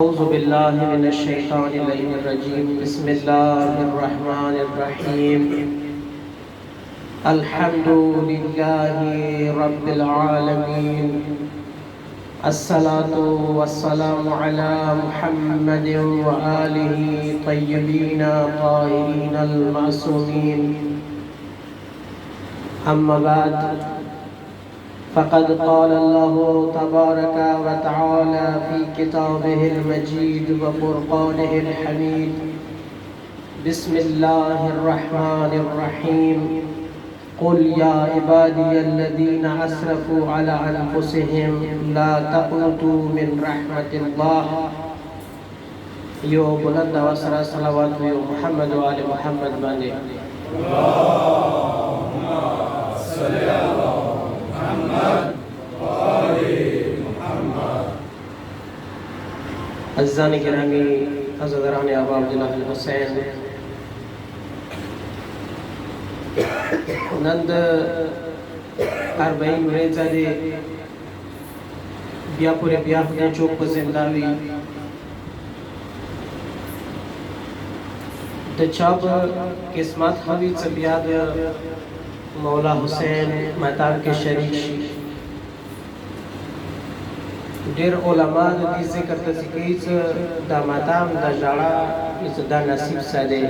أعوذ بالله من الشيطان الرجيم بسم الله الرحمن الرحيم الحمد لله رب العالمين الصلاة والسلام على محمد وآله طيبين طاهرين المعصومين أما بعد فقد قال الله تبارك وتعالى في كتابه المجيد وفرقانه الحميد بسم الله الرحمن الرحيم قل يا عبادي الذين أسرفوا على أنفسهم لا تقنطوا من رحمة الله يو بلند وسر صلوات محمد وآل محمد باني اللهم صل على محمد وآل محمد. عزیزان گرامی، حضران احباب جناب الحسین، نند 40 ورځې دی بیا پورې بیا خدای چوک په زنداوی د چا په قسمت خوي چې بیا د مولا حسین مطار کې شریک شي. ډېر علما د دې ذکر کوي چې دا ماتام دا ژړا چې دا نصیب ساده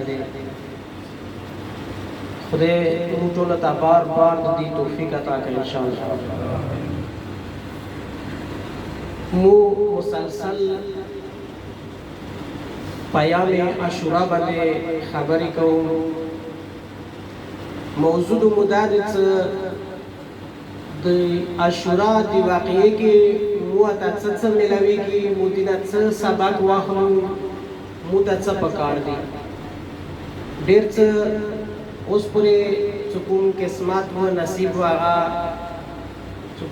خدای موږ ټول ته بار بار د دې توفیق عطا کړي ان شاء الله. مو مسلسل پیام عاشورا باندې خبرې کوم. موضوع مداد د عاشورا دی واقعي کې مو ته څه ملويږي، مو دینه څه سبق واخلو، مو ته څه پکار دي. ډېر څه اوس پورې کوم قسمت و نصیب واغه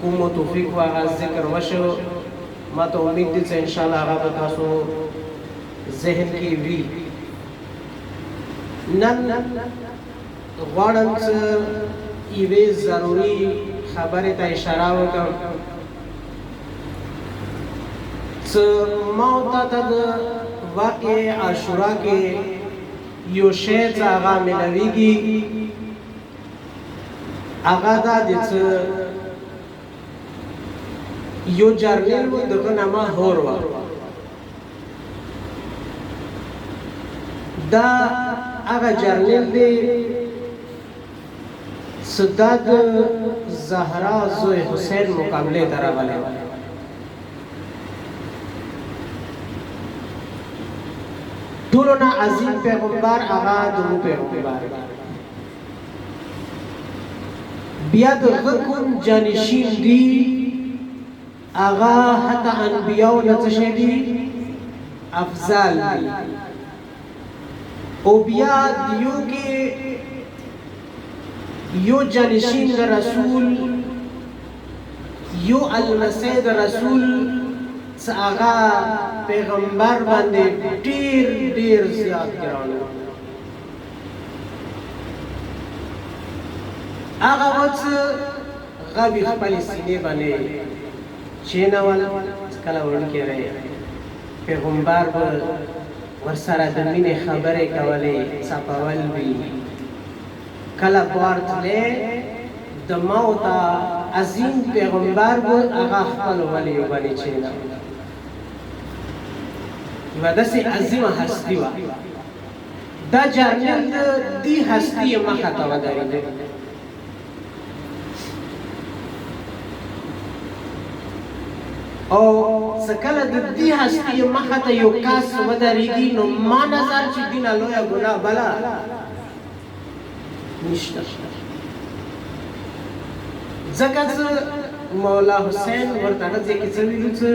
کوم توفیق واغه ذکر وشو. ما ته امید دي چې ان شاء الله هغه تاسو ذهن کې وي. نن غواړم چې یوې ضروري خبرې ته اشاره وکړم چې ما ته د واقع عاشورا کې یو شی چې هغه ملويږي، هغه دا دی چې یو جرنیل و دغه نامه هور و. دا هغه جرنیل دی صداد زهرا زوی حسین مقابله ته راغلی. ټولو نه عظیم پیغمبر هغه د پیغمبر بیا د غکون جانشین دی هغه حتی انبیاء نه څه دي افضل دی. او بیا دیو کې یو جانشین د رسول یو المسیح د رسول څنګه پیغمبر باندې ډیر ډیر زیات ګران هغه وڅ غبي خپل سینې باندې چیناول کله ورکه راي پیغمبر ورسره د مینې خبرې کولې صفاول وی کله ورتله د موت عظیم پیغمبر هغه خپل ولی وبلی چینا و داسې عظیمه هستی و. دا جرنیل د دې هستی مخه ته ودرېده. او څکله د دې هستی مخه ته یو کاس ودرېږي نو ما نظر چې دینه لویه ګناه بله نشته. ځکه چې مولا حسین ورته ځکه چې ویلو چې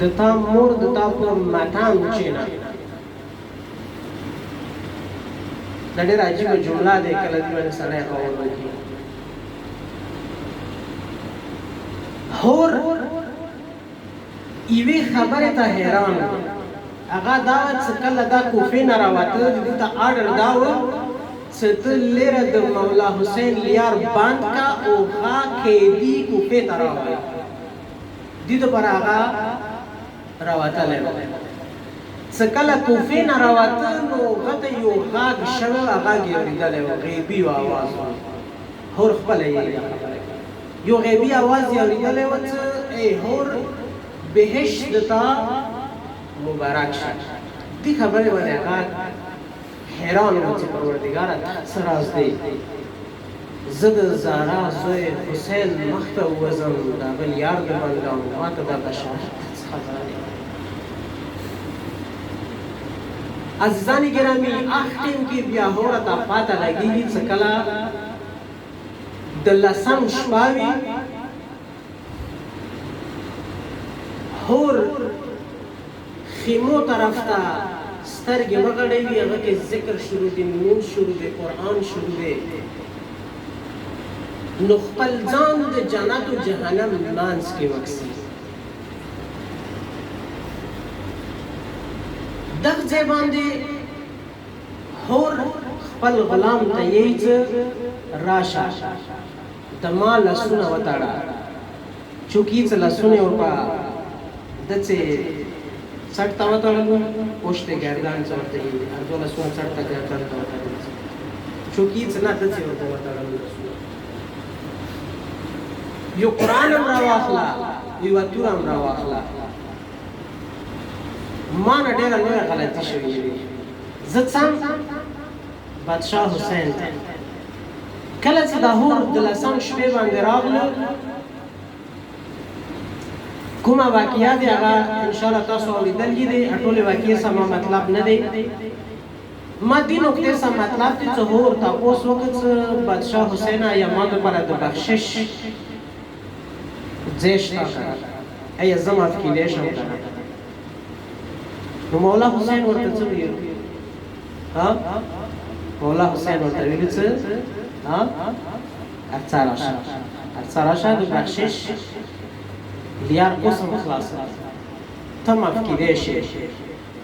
د تا مور د تا په ماتام چینا. دا ډېر عجیبه جمله ده کله چې سړی اوري. هور ایوی خبره ته حیران هغه دا چې کله دا کوفې نه راوته د ته آرډر داو چې ته لره د مولا حسین لیار باند کا او ها کې دی کوفې ته راوړي. دې ته پر هغه راوتلی و څه کله کوفې نه راوته نو هغه یو غږ شوی و غږ یې اورېدلی و غیبي و اواز و هور خپله یې یو غیبي اواز یې اورېدلی و څه ای هور بهشت تا مبارک شه دې خبرې باندې هغه حیران و چې پروردګاره څه راز دی زه د زهرا زوی حسین مخ ته ووځم د بل یار د بندګانو ما ته دا بشارت څه خبره دی عزیزان گرامی آخرین کی بیا هوره تا پاته لګیږي څه کله د لسم شپه وي هور خیمو طرف ته سترګې وغړوي هغه کې ذکر شروع دی نماز شروع دی قرآن شروع دی نو خپل ځان د جنت او جهنم منځ کې وکسي دغه ځای باندې هور خپل غلام ته یې راشه د ما لاسونه وتاړه چونکې څه لاسونه ورپا دڅې سټ تا وتاړلو پوښتې ګردان څه ورته یې ارزو لاسونه سټ تا ګردان ته وتاړل چونکې څه نه دڅې ورته وتاړلو یو قرآن هم راواخله یو اتور هم راواخله ما نه ډېره لویه غلطي شوې وي زه څم بادشاه حسین ته کله چې د هور د لسم شپې باندې راغلو کومه واقعه دی هغه انشاءالله تاسو اورېدلې دي ټولې واقعې سمه مطلب نه دی ما دې نقطې سم مطلب دی چې هور تاسو وخت بادشاه حسین یا ما لپاره د بخشش زیشتا ایا زما فکرې شم نو مولا حسین ورته څه ویل ها مولا حسین ورته ویل څه ها ارڅراشه د بخشش لیار قسم خلاص تم فکرې شي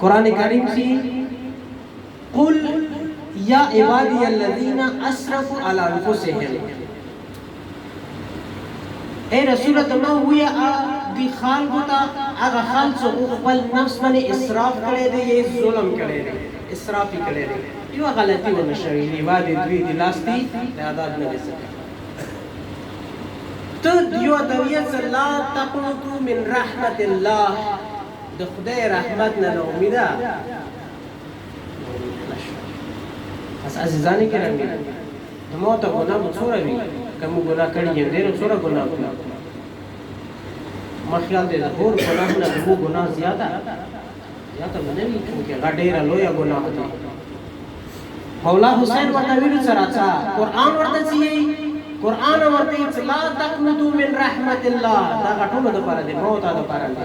قران کریم کې قل یا عبادی الذین اسرفوا علی انفسهم اے رسول الله ویا دی خلکو ته هغه خلک چې خپل نفس باندې اسراف کړي دي یا ظلم کړي دي اسراف کړي دي یو غلطي ونه شوی دی وادي دوی د لاستي تعداد نه لسته ته یو د ویت لا تقنطوا من رحمت الله د خدای رحمت نه امیده پس عزیزانی کرام د موت ګناه څوره وی کوم ګناه کړی یې ډېر څوره ګناه کړی ما خیال دی هور ګناه نه د ګناه زیاته نه وي چې هغه ډېر لوی ګناه دی مولا حسین ورته ویل سره قرآن ورته چی قرآن ورته لا تقنطوا من رحمت الله دا غټولو د پاره دی موت د پاره دی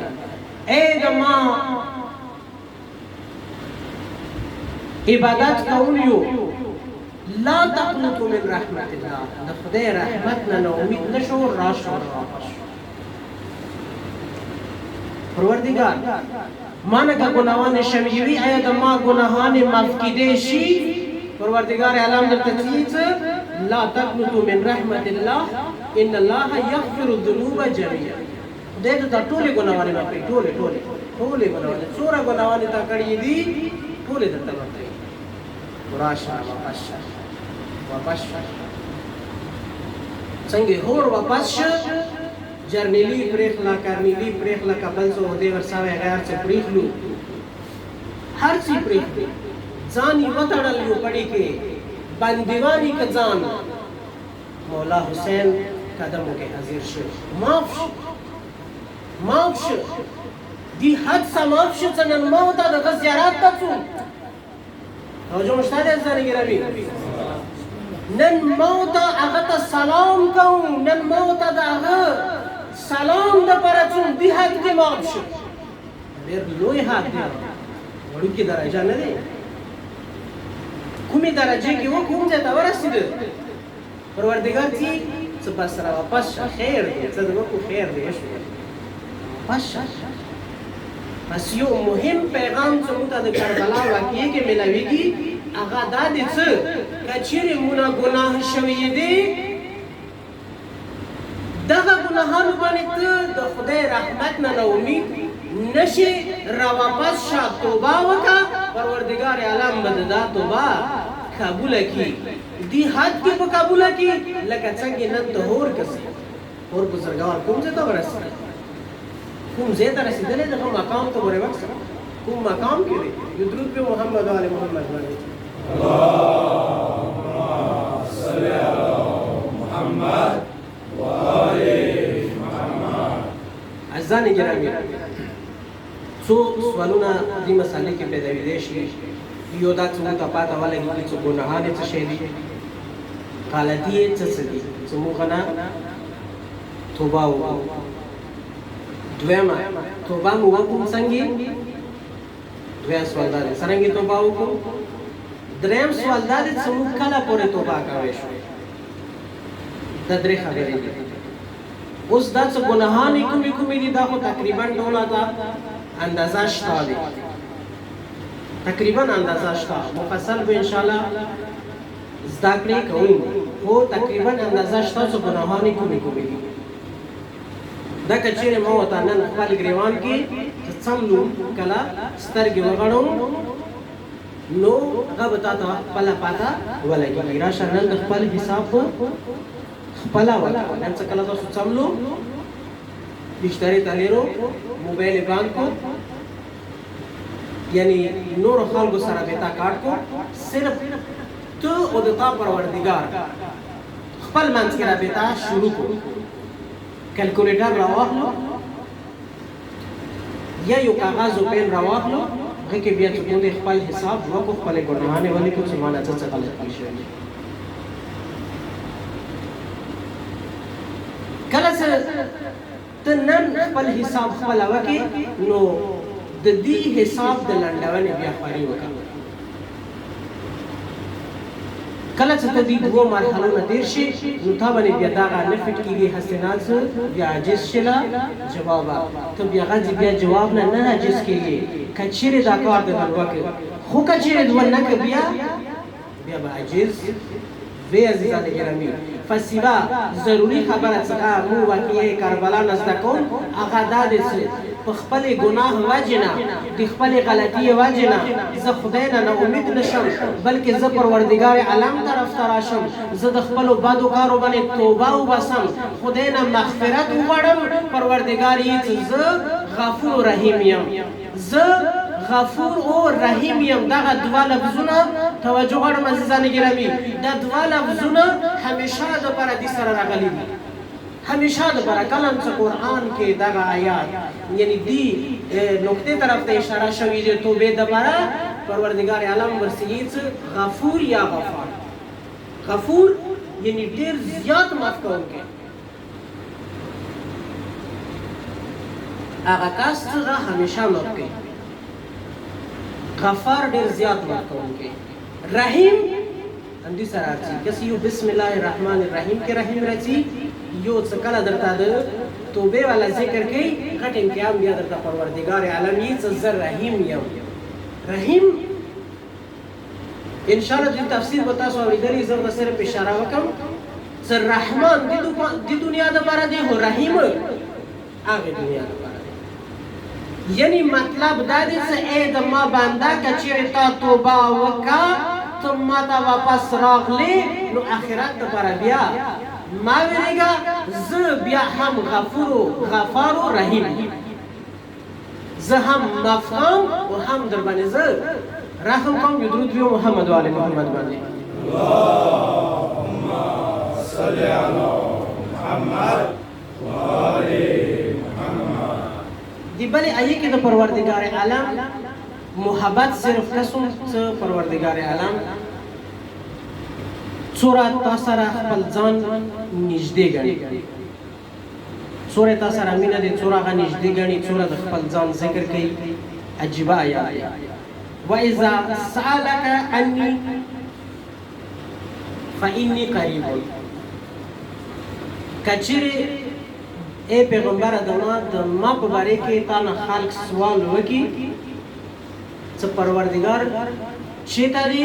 اے دما عبادت کولیو لا تقنطوا من رحمت الله د خدای رحمت نه امید نشو راشو پروردگار مانه کا گناهان شمیوی آیا د ما گناهان معاف کیدې شي پروردگار اعلان درته چیز لا تقنطوا من رحمت الله ان الله یغفر الذنوب جميعا دې ته ټول گناهان معاف کړي ټول گناهان څوره گناهان تا کړی دي ټول درته معاف کړي وراشا واپس څنګه هور واپس جرنیلی پریخلا کرنیلی پریخلا کبل سو دې ورساوي غیر څه پریخلو هر څه پریخلو ځان یې وتړل یو پړی کې بندیوانی ک ځان مولا حسین قدمو کې حاضر شو معاف شو دی حد سماف شو څنګه مو ته د زیارت ته څو توجه مشتاق ځان ګرامي نن موت هغه سلام کوم نن موت هغه سلام د پرڅون دی حد کې معاف شو ډېر لوی حد دی وړو کې درجه نه دی کومې درجه کې و کوم ځای ته ورسېد پروردګار چې څه بس را واپس خیر دی څه دغه خیر دی شو پس یو مهم پیغام چې موږ ته د کربلا واقعې کې ملاويږي هغه دا دي چې کچېرې مونږ ګناه شوی دی دغه ګناهانو باندې ته د خدای رحمت نه امید نشي را واپس شا توبه وکا پروردگار عالم بددا توبه قبول کی دی حد کې په قبول کی لکه څنګه نن ته اور کسي اور بزرګوار کوم ځای ته ورسېږي کوم ځای ته رسېدلې دغه مقام ته ورې وخت کوم مقام کې دی یو درود په محمد او محمد باندې اللهم صل على محمد وآل محمد. عزیزان گرامی څو سوالونه دې مسالې کې پیدا کېدای شي یو دا څه ته پاته ولګي چې ګناهانه څه شي دي غلطي څه دي چې موږ نه توبه وکړو دویمه توبه مو وکړو څنګه دویم سوال دا دی څنګه توبه وکړو دریم سوال دا دی چې موږ کله پورې توبه کوي شو دا درې خبرې دي اوس دا څه ګناهانه کومې دي دا خو تقریبا ټول دا اندازه شته دي تقریبا اندازه شته مفصل به ان شاء الله زده کړئ کوو خو تقریبا اندازه شته چې ګناهانه کومې دي دا کچېره مو ته نن خپل ګریوان کې څملو کلا سترګې وغړو نو هغه به تاسو خپل پاتا ولګي راشه نن خپل حساب خپل وکړه نن څه کلا تاسو څملو بشتري تالیرو موبایل بانک کو یعنی نور خلکو سره بیتا کارت کو صرف تو او د تا پروردگار خپل منځ کې را بیتا شروع کو کیلکولیټر راوخلو یا یو کاغذ او پین راوخلو هغه کې بیا چې خپل حساب وکړو خپل ګناهونه ولې کو چې مانه څه غلط شي کله چې ته نن خپل حساب خپل وکې نو د دې حساب د لنډونې بیا خاري وکړه کله چې ته دې دوه مرحلو نه تیر شي نو تا باندې بیا دا نه فټ کیږي حسنات بیا عاجز شله جواب ته بیا غځي بیا جواب نه عاجز کیږي کچېره دا کار د وکړه خو کچېره دوه نه بیا به عاجز وی عزیزان گرامی فسیبا ضروری خبره څنګه مو واقعي کربلا نزد کوم هغه د دې په خپل ګناه وجنه د خپل غلطي وجنه زه خدای نه امید نشم بلکې زه پروردگار عالم طرف ته راشم زه د خپل بدو کارو باندې توبه وباسم خدای نه مغفرت وغواړم پروردگار یې زه غفور رحیم یم زه غفور او رحیم یم دغه دوا لفظونه توجه غواړم عزیزان گرامی دا دوا لفظونه همیشه د پر دې سره راغلي دي همیشه د پر کلام څخه قران کې دغه آیات یعنی دی نقطه طرف ته اشاره شوې ده توبه د پر پروردگار عالم ورسېږي غفور یا غفار غفور یعنی ډیر زیات معاف کوونکی هغه کس څنګه همیشه معاف کوي غفار ډیر زیات معاف کوونکی رحیم اندی سره راځي کس یو بسم الله الرحمن الرحیم کې رحیم راځي یو څه کله درته د توبه والا ذکر کوي غټ امتحان بیا درته پروردگار عالم یې څه زر رحیم یم رحیم ان شاء الله د تفسیر به تاسو اورېدلی زه به صرف اشاره وکم زر رحمان د دنیا د باره دی هو رحیم هغه دنیا د باره یعنی مطلب دا دی چې اے د ما بنده کچېرې تا توبه وکړه ته ما ته واپس راغلی نو آخرت دپاره بیا ما ویرېږه زه بیا هم غفار و رحیم زه هم مفهوم و هم در باندې زه رحم کوم یو درود ویو محمد و آل محمد باندې اللهم صل على محمد و آل دی بلی آیه کې د پروردگار عالم محبت صرف کسو څه پروردگار عالم څوره تا سره خپل ځان نږدې ګڼي څوره تا سره مینه دي څوره هغه نږدې ګڼي څوره د خپل ځان ذکر کوي عجیبه آیات دی وَإِذَا سَأَلَكَ عَنِّي فَإِنِّي قَرِيبٌ کچېرې اے پیغمبر د ما په باره کې تا نه خلق سوال وکړي څه پروردگار چېرته دی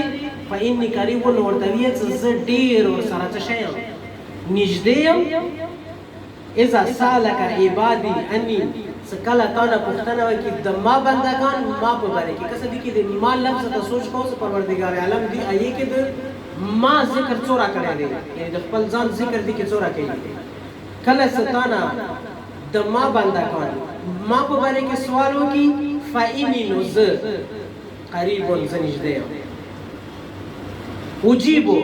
فإني قریب نو ورته ویې چې زه ډېر ورسره څه شی یم نږدې یم اذا سالک عبادي انی کله تا نه پوښتنه وکړي د ما بندگان ما په باره کې کسه دي کې د ما لفظ ته سوچ کوو چې پروردګار عالم دی ایې کې د ما ذکر څوره کړی دی یعنې د خپل ځان ذکر دی کې څوره کوي کله چې تا نه د ما بندگان ما په باره کې سوال وکړي فإني نو زه قریب زه نږدې یم اجیبو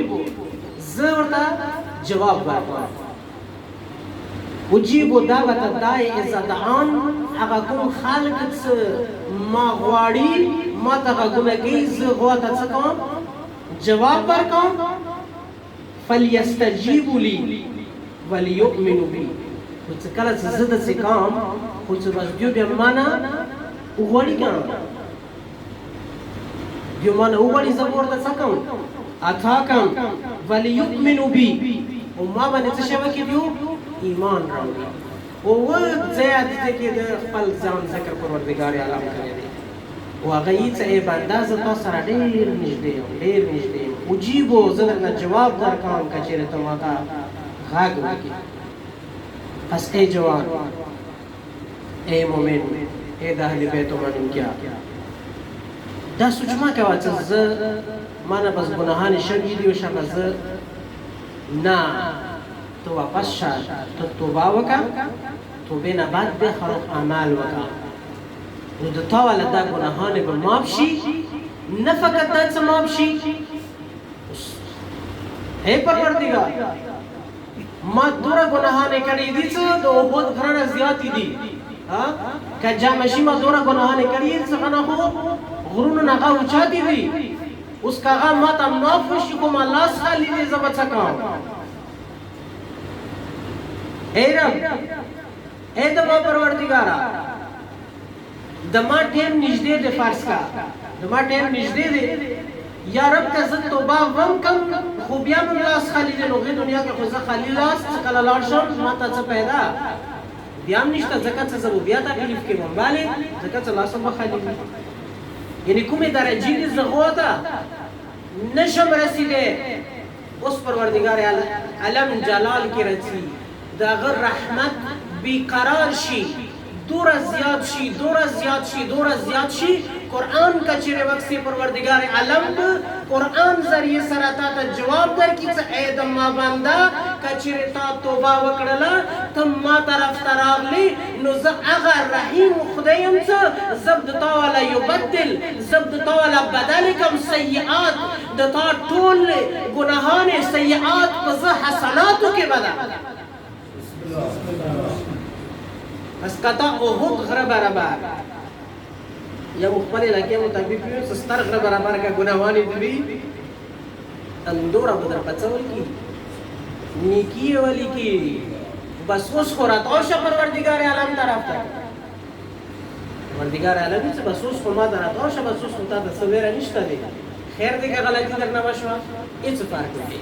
زه ورته جواب ورکوم اجیبو دعوت الداعی اذا دعان هغه کوم خلق څه ما غواړي ما ته غوږونه کوي زه هغو ته څه کوم جواب ورکوم فلیستجیبوا لي وليؤمنوا بي خو چې کله چې زه داسې کوم خو چې بس دوی بیا ما نه وغواړي که دوی ما نه وغواړي زه به ورته څه کوم عطا کوم وليؤمنوا بي او ما باندې څه شی وکړي دوی ایمان راوړي او زیات دې کې د خپل ځان ذکر پروردګار عالم کړی دی او هغه یې چې ای بنده زه تا سره ډېر نږدې یم ډېر نږدې یم اجیبو زه درنه جواب درکوم که چېرې ته ماته غږ وکړي پس ای جوان ای مومن ای د اهل بیتو منونکیا دا سوچ مه کوه چې زه ما نه بس ګناهانې شوي دي او شبه زه نه تو واپس شه ته توبه وکړه توبې نه بعد بهتر اعمال وکړه نو د تا والا دا ګناهانې به معاف شي نه فقط دا څه معاف شي ای پروردګار ما دوره ګناهانې کړې دي چې د احد غره نه زیاتې دي که جمع شي ما دوره ګناهانې کړې دي څه نه خو غرونه نه هغه اوچاتې دي اوس که هغه ما ته معاف وشي خو ما لاس خالي دی زه به څه کوم اے رب اے د ما پروردګارا د ما ټیم نږدې دی فرض کا د ما ټیم نږدې دی یا رب که زه توبه وم کم خو بیا مې لاس خالي دی نو دې دنیا کې خو زه خالي لاس څه کله لاړ شم ما ته څه پیدا بیا هم نشته ځکه چې زه به بیا تکلیف کې وم ولې ځکه چې لاس به خالي وي یعنې کومې درجې دي زه هغو ته نشم رسېدی اوس پروردګار علم جلال کې رسي دا غر رحمت بیقرار شي دوره زیاد شي دوره زیاد شي دوره زیاد شي قرآن کا چیرې وخت سے پروردگار عالم قرآن ذریعے سره تا ته جواب درکړي چې اے د ما بنده که چیرې تا توبه وکړله ته ما طرف ته راغلې نو زه هغه رحیم خدای یم چې زه د تا والا یبدل زه د تا والا بدل کم سیئات د تا ټول ګناهانې سیئات په زه حسناتو کې بدل پس کتا احد غره برابر یا خپل علاقې مطابق یو ستر غره برابر کا ګناهوانې دوی اندوره بدر پڅول کی نیکی والی کی بس اوس خو راتاو شه پروردګار عالم طرف ته پروردګار عالم چې بس اوس خو ما دراتاو شه بس اوس خو تا د سویره نشته دی خیر دی که غلطي درنه وشوه هېڅ فرق نه کوي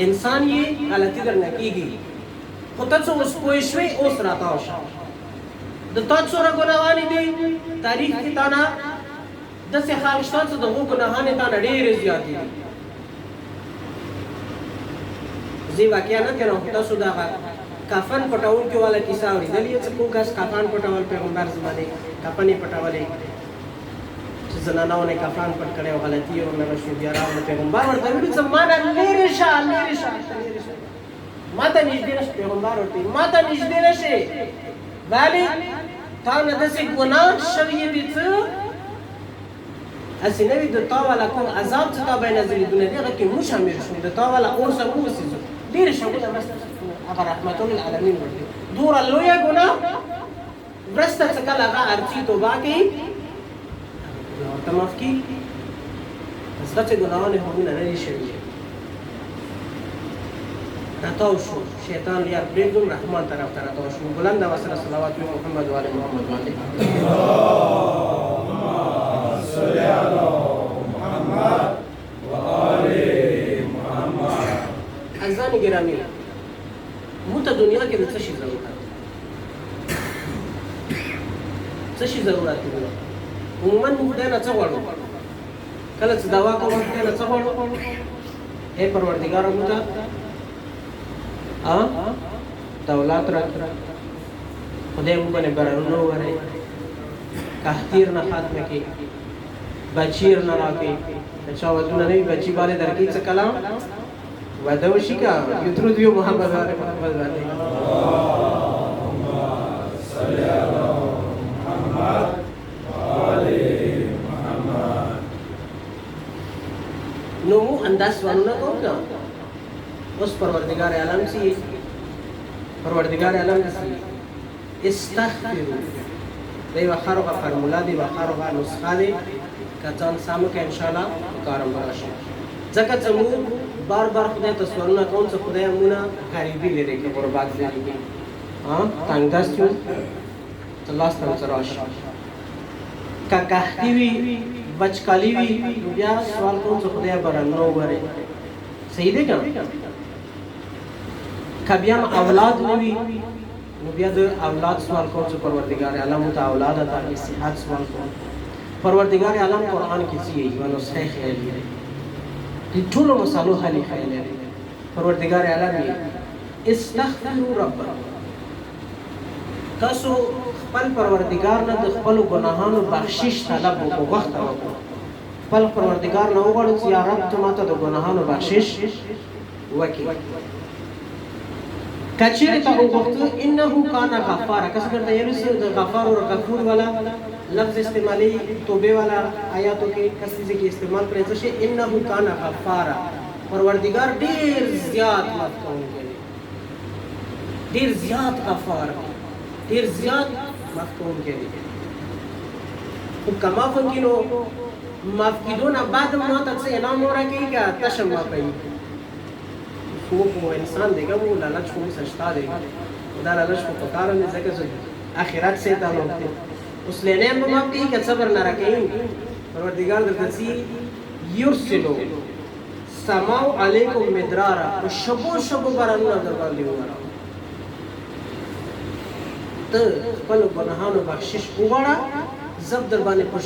انسان یې غلطي درنه کېږي خو ته څه اوس پوه شوې اوس راتاو شه د تا څومره ګناهانې دي تاریخ کې تا نه داسې خلک شته چې د هغو ګناهانې تا نه ډېرې زیاتې دي زه واقعا نه کوم خو تاسو دغه کفن پټونکي والا کیسه اورېدلې چې کوم کس کفن پټول پیغمبر زمانې کفن یې پټولې چې زنانهو نه کفن پټ کړی او غلطي یې ورنه وشوې بیا راغله پیغمبر ورته ویلي چې ما نه لرې شه لرې شه ما ته نږدې نه شي پیغمبر ورته ما ته نږدې نه شي ولې تا نه داسې ګناه شوي دي چې هسې نه وي د تا والا کوم عذاب چې تا به یې نازلېدونه دي هغه کې موږ شامل شو د تا والا اوس هم ووسېږو ډېرې شغله مرسته هغه رحمت للعالمین ورته دومره لویه ګناه وروسته چې کله هغه ارچي توبه کوي ورته معاف کېږي بس هغه چې ګناهونه هغوی نه لرې شوي راتاو شو شیطان یار پرېږدم رحمان طرف ته راتاو شو بلند وسره صلوات وي محمد وعلى محمد باندې اللهم صل على محمد وآل محمد عزیزان گرامی موږ ته دنیا کې د څه شي ضرورت څه شي ضرورت دی عموما موږ خدای نه څه غواړو کله چې دعا کوو خدای نه څه غواړو اے پروردګاره موږ ته دولت راکړه خدای مو باندې برانو وره کاهتیر نه خاتمه کې بچیر نه راکې چا ودونه نه بچی باندې درکې څه کلام ودا وشي کا یترو دیو محمد باندې صلی علی محمد وآل محمد. نو مو انداز ورونه کوم کا اوس پروردگار عالم سی استغفروا دی وخرغه فرمولا دی وخرغه نسخه دی کتان سامو کې ان شاء الله کارم راشي ځکه چې مو بار بار خدای ته سوالونه کوم چې خدای مونږه غریبي لري کې غربت لري کې ها تنگ دست یو الله ستاسو راشي کا قحطی وی بچکالی وی بیا سوال کوم چې خدای برانو وره صحیح دی کنه کبیا اولاد نوی نو بیا د اولاد سوال کوم چې پروردگار عالم ته اولاد عطا کړي صحت سوال کوم پروردگار عالم قرآن کې سی یو نو صحیح خیال دی ټول مسالو حل خیال دی پروردگار عالم استغفروا ربکم تاسو خپل پروردگار نه د خپل ګناهانو بخشش طلب وکړو وخت وکړو خپل پروردگار نه وغواړو چې یا رب ته ماته د ګناهانو بخشش وکړي کچیر تا وغوښتو انه کان غفار کس کرتا یعنی سر غفار اور غفور والا لفظ استعمالی توبه والا آیاتوں کې کس چیز کې استعمال کړی چې انه کان غفار پروردگار ډیر زیات معاف کوونکی ډیر زیات غفار ډیر زیات معاف کوونکی او کما فکینو معاف کیدونه بعد مو ته څه انعام ورکړي کا تشم کوي کو انسان دیگه وہ لالچ کو سجتا دیگه دا لالچ کو پکار نه ځکه چې اخرت سے تعلق دی اس لینے ہم آپ کی کہ صبر نہ رکھیں پروردگار درسی یرسلو سماو علیکم مدرارا شبو برانو دربار لیوارا ته خپل گناهانو بخشش وغواړه زب در باندې په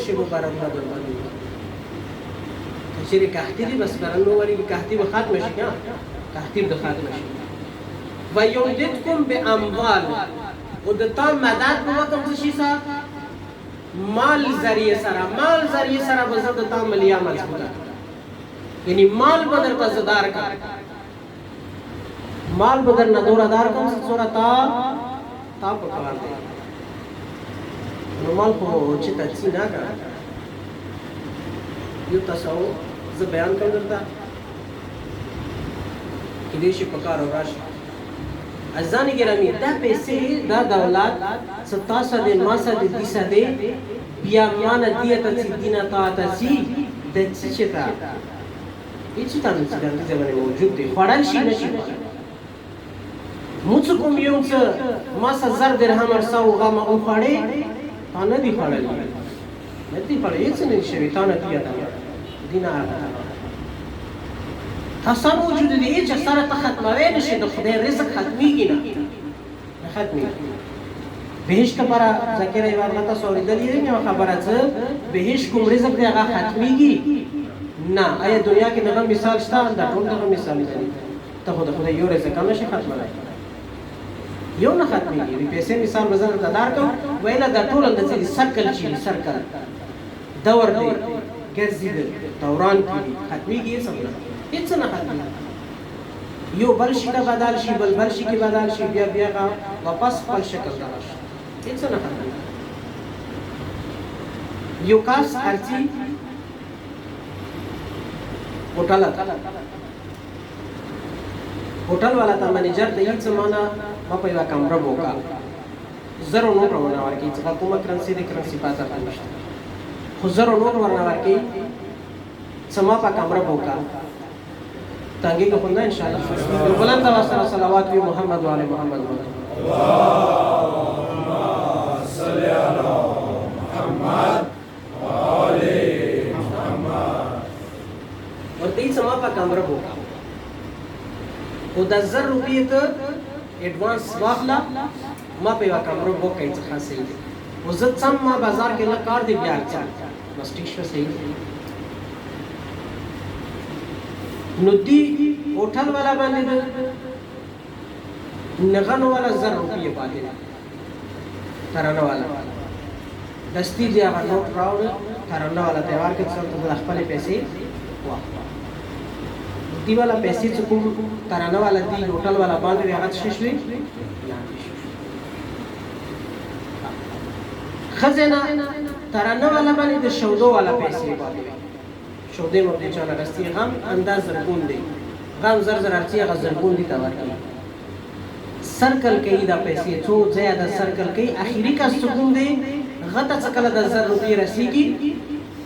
شبو برانو دربار لیوارا چیرې قحطی دی بس برانو وری قحطی به ختم شي کنه قحطی به ختم شي و یمددکم باموال او د تا مدد په کوم څه سره مال ذریعہ سره به زړه تا ملیا مضبوطه یعنی مال بدر کا زدار کا مال بدر نه دورادار کوم څه تا په کار دی نو مال په چې تاسو نه کا یو تاسو زه بیان کوم درته کې دې شي پکار او راشي ازان گرامی دا پیسې دا دولت ستاسو د ماسه د دیسه دی بیا مان دیه ته دینه تا تاسي د څه تا هیڅ تا نه څه د زمانه موجود دی خړل شي نشي موږ کوم یو څه ماسه زر درهم ارسو غما او خړې انا دی خړل نه دی خړې هیڅ نه شي تا نه دیه دینه تاسو وجود دی چې سره ته ختموي نشي د خدای رزق ختميږي نه ختمي بهشت پر ذکر ای ورنه تاسو ورېدلې نه خبره څه بهشت کوم رزق دی هغه ختميږي نه آیا دنیا کې دغه مثال شته دا ټول دغه مثال دی ته خدای یو رزق نشي ختمولای یو نه ختميږي د پیسې مثال وزن دار کوم ویلا دا ټول د څه سرکل شي سرکل دور دی ګرځي دوران کې ختميږي څه هیڅ نه ختمه یو بل شي ته بدل شي بل شي کې بدل شي بیا واپس خپل شکل راشي هیڅ نه ختمه یو کاس ارچی ہوٹل والا تا منیجر ته هیڅ معنا ما په یو کمره بوکا زرو نور ورنه ورکی چې حکومت کرنسي د کرنسي بازار نشته خو زرو نور ورنه ورکی سما په کمره بوکا تانگی کو خوندا انشاءاللہ بلند آواز سره صلوات وی محمد و علی محمد اللهم صل علی محمد و علی محمد اور تی سما پا کامرہ ہوگا او 10,000 روپیه ته ایڈوانس واخلا ما په کامرہ بو کای څه خاصه دی او زه سم ما بازار کې لا کار دی بیا چا بس ټیک شو صحیح نو دی ہوٹل والا باندې नगन वाला 1000 रुपये पाते तराना वाला दस्ती दिया नोट राउंड तराना वाला त्यौहार के सब तो खपल पैसे वाह दी वाला पैसे चुकुम तराना वाला दी होटल वाला बांध रे हाथ शिशवी खजना तराना वाला बानी द शौदो वाला पैसे पाते शौदे में चला दस्ती हम अंदाज जरगुन दे غام زر ارتیا غزرګون دي تا ورکی سرکل کوي دا پیسې څو زیاده سرکل کوي اخیری کا سکون دی غته څکله د 1000 روپۍ رسیږي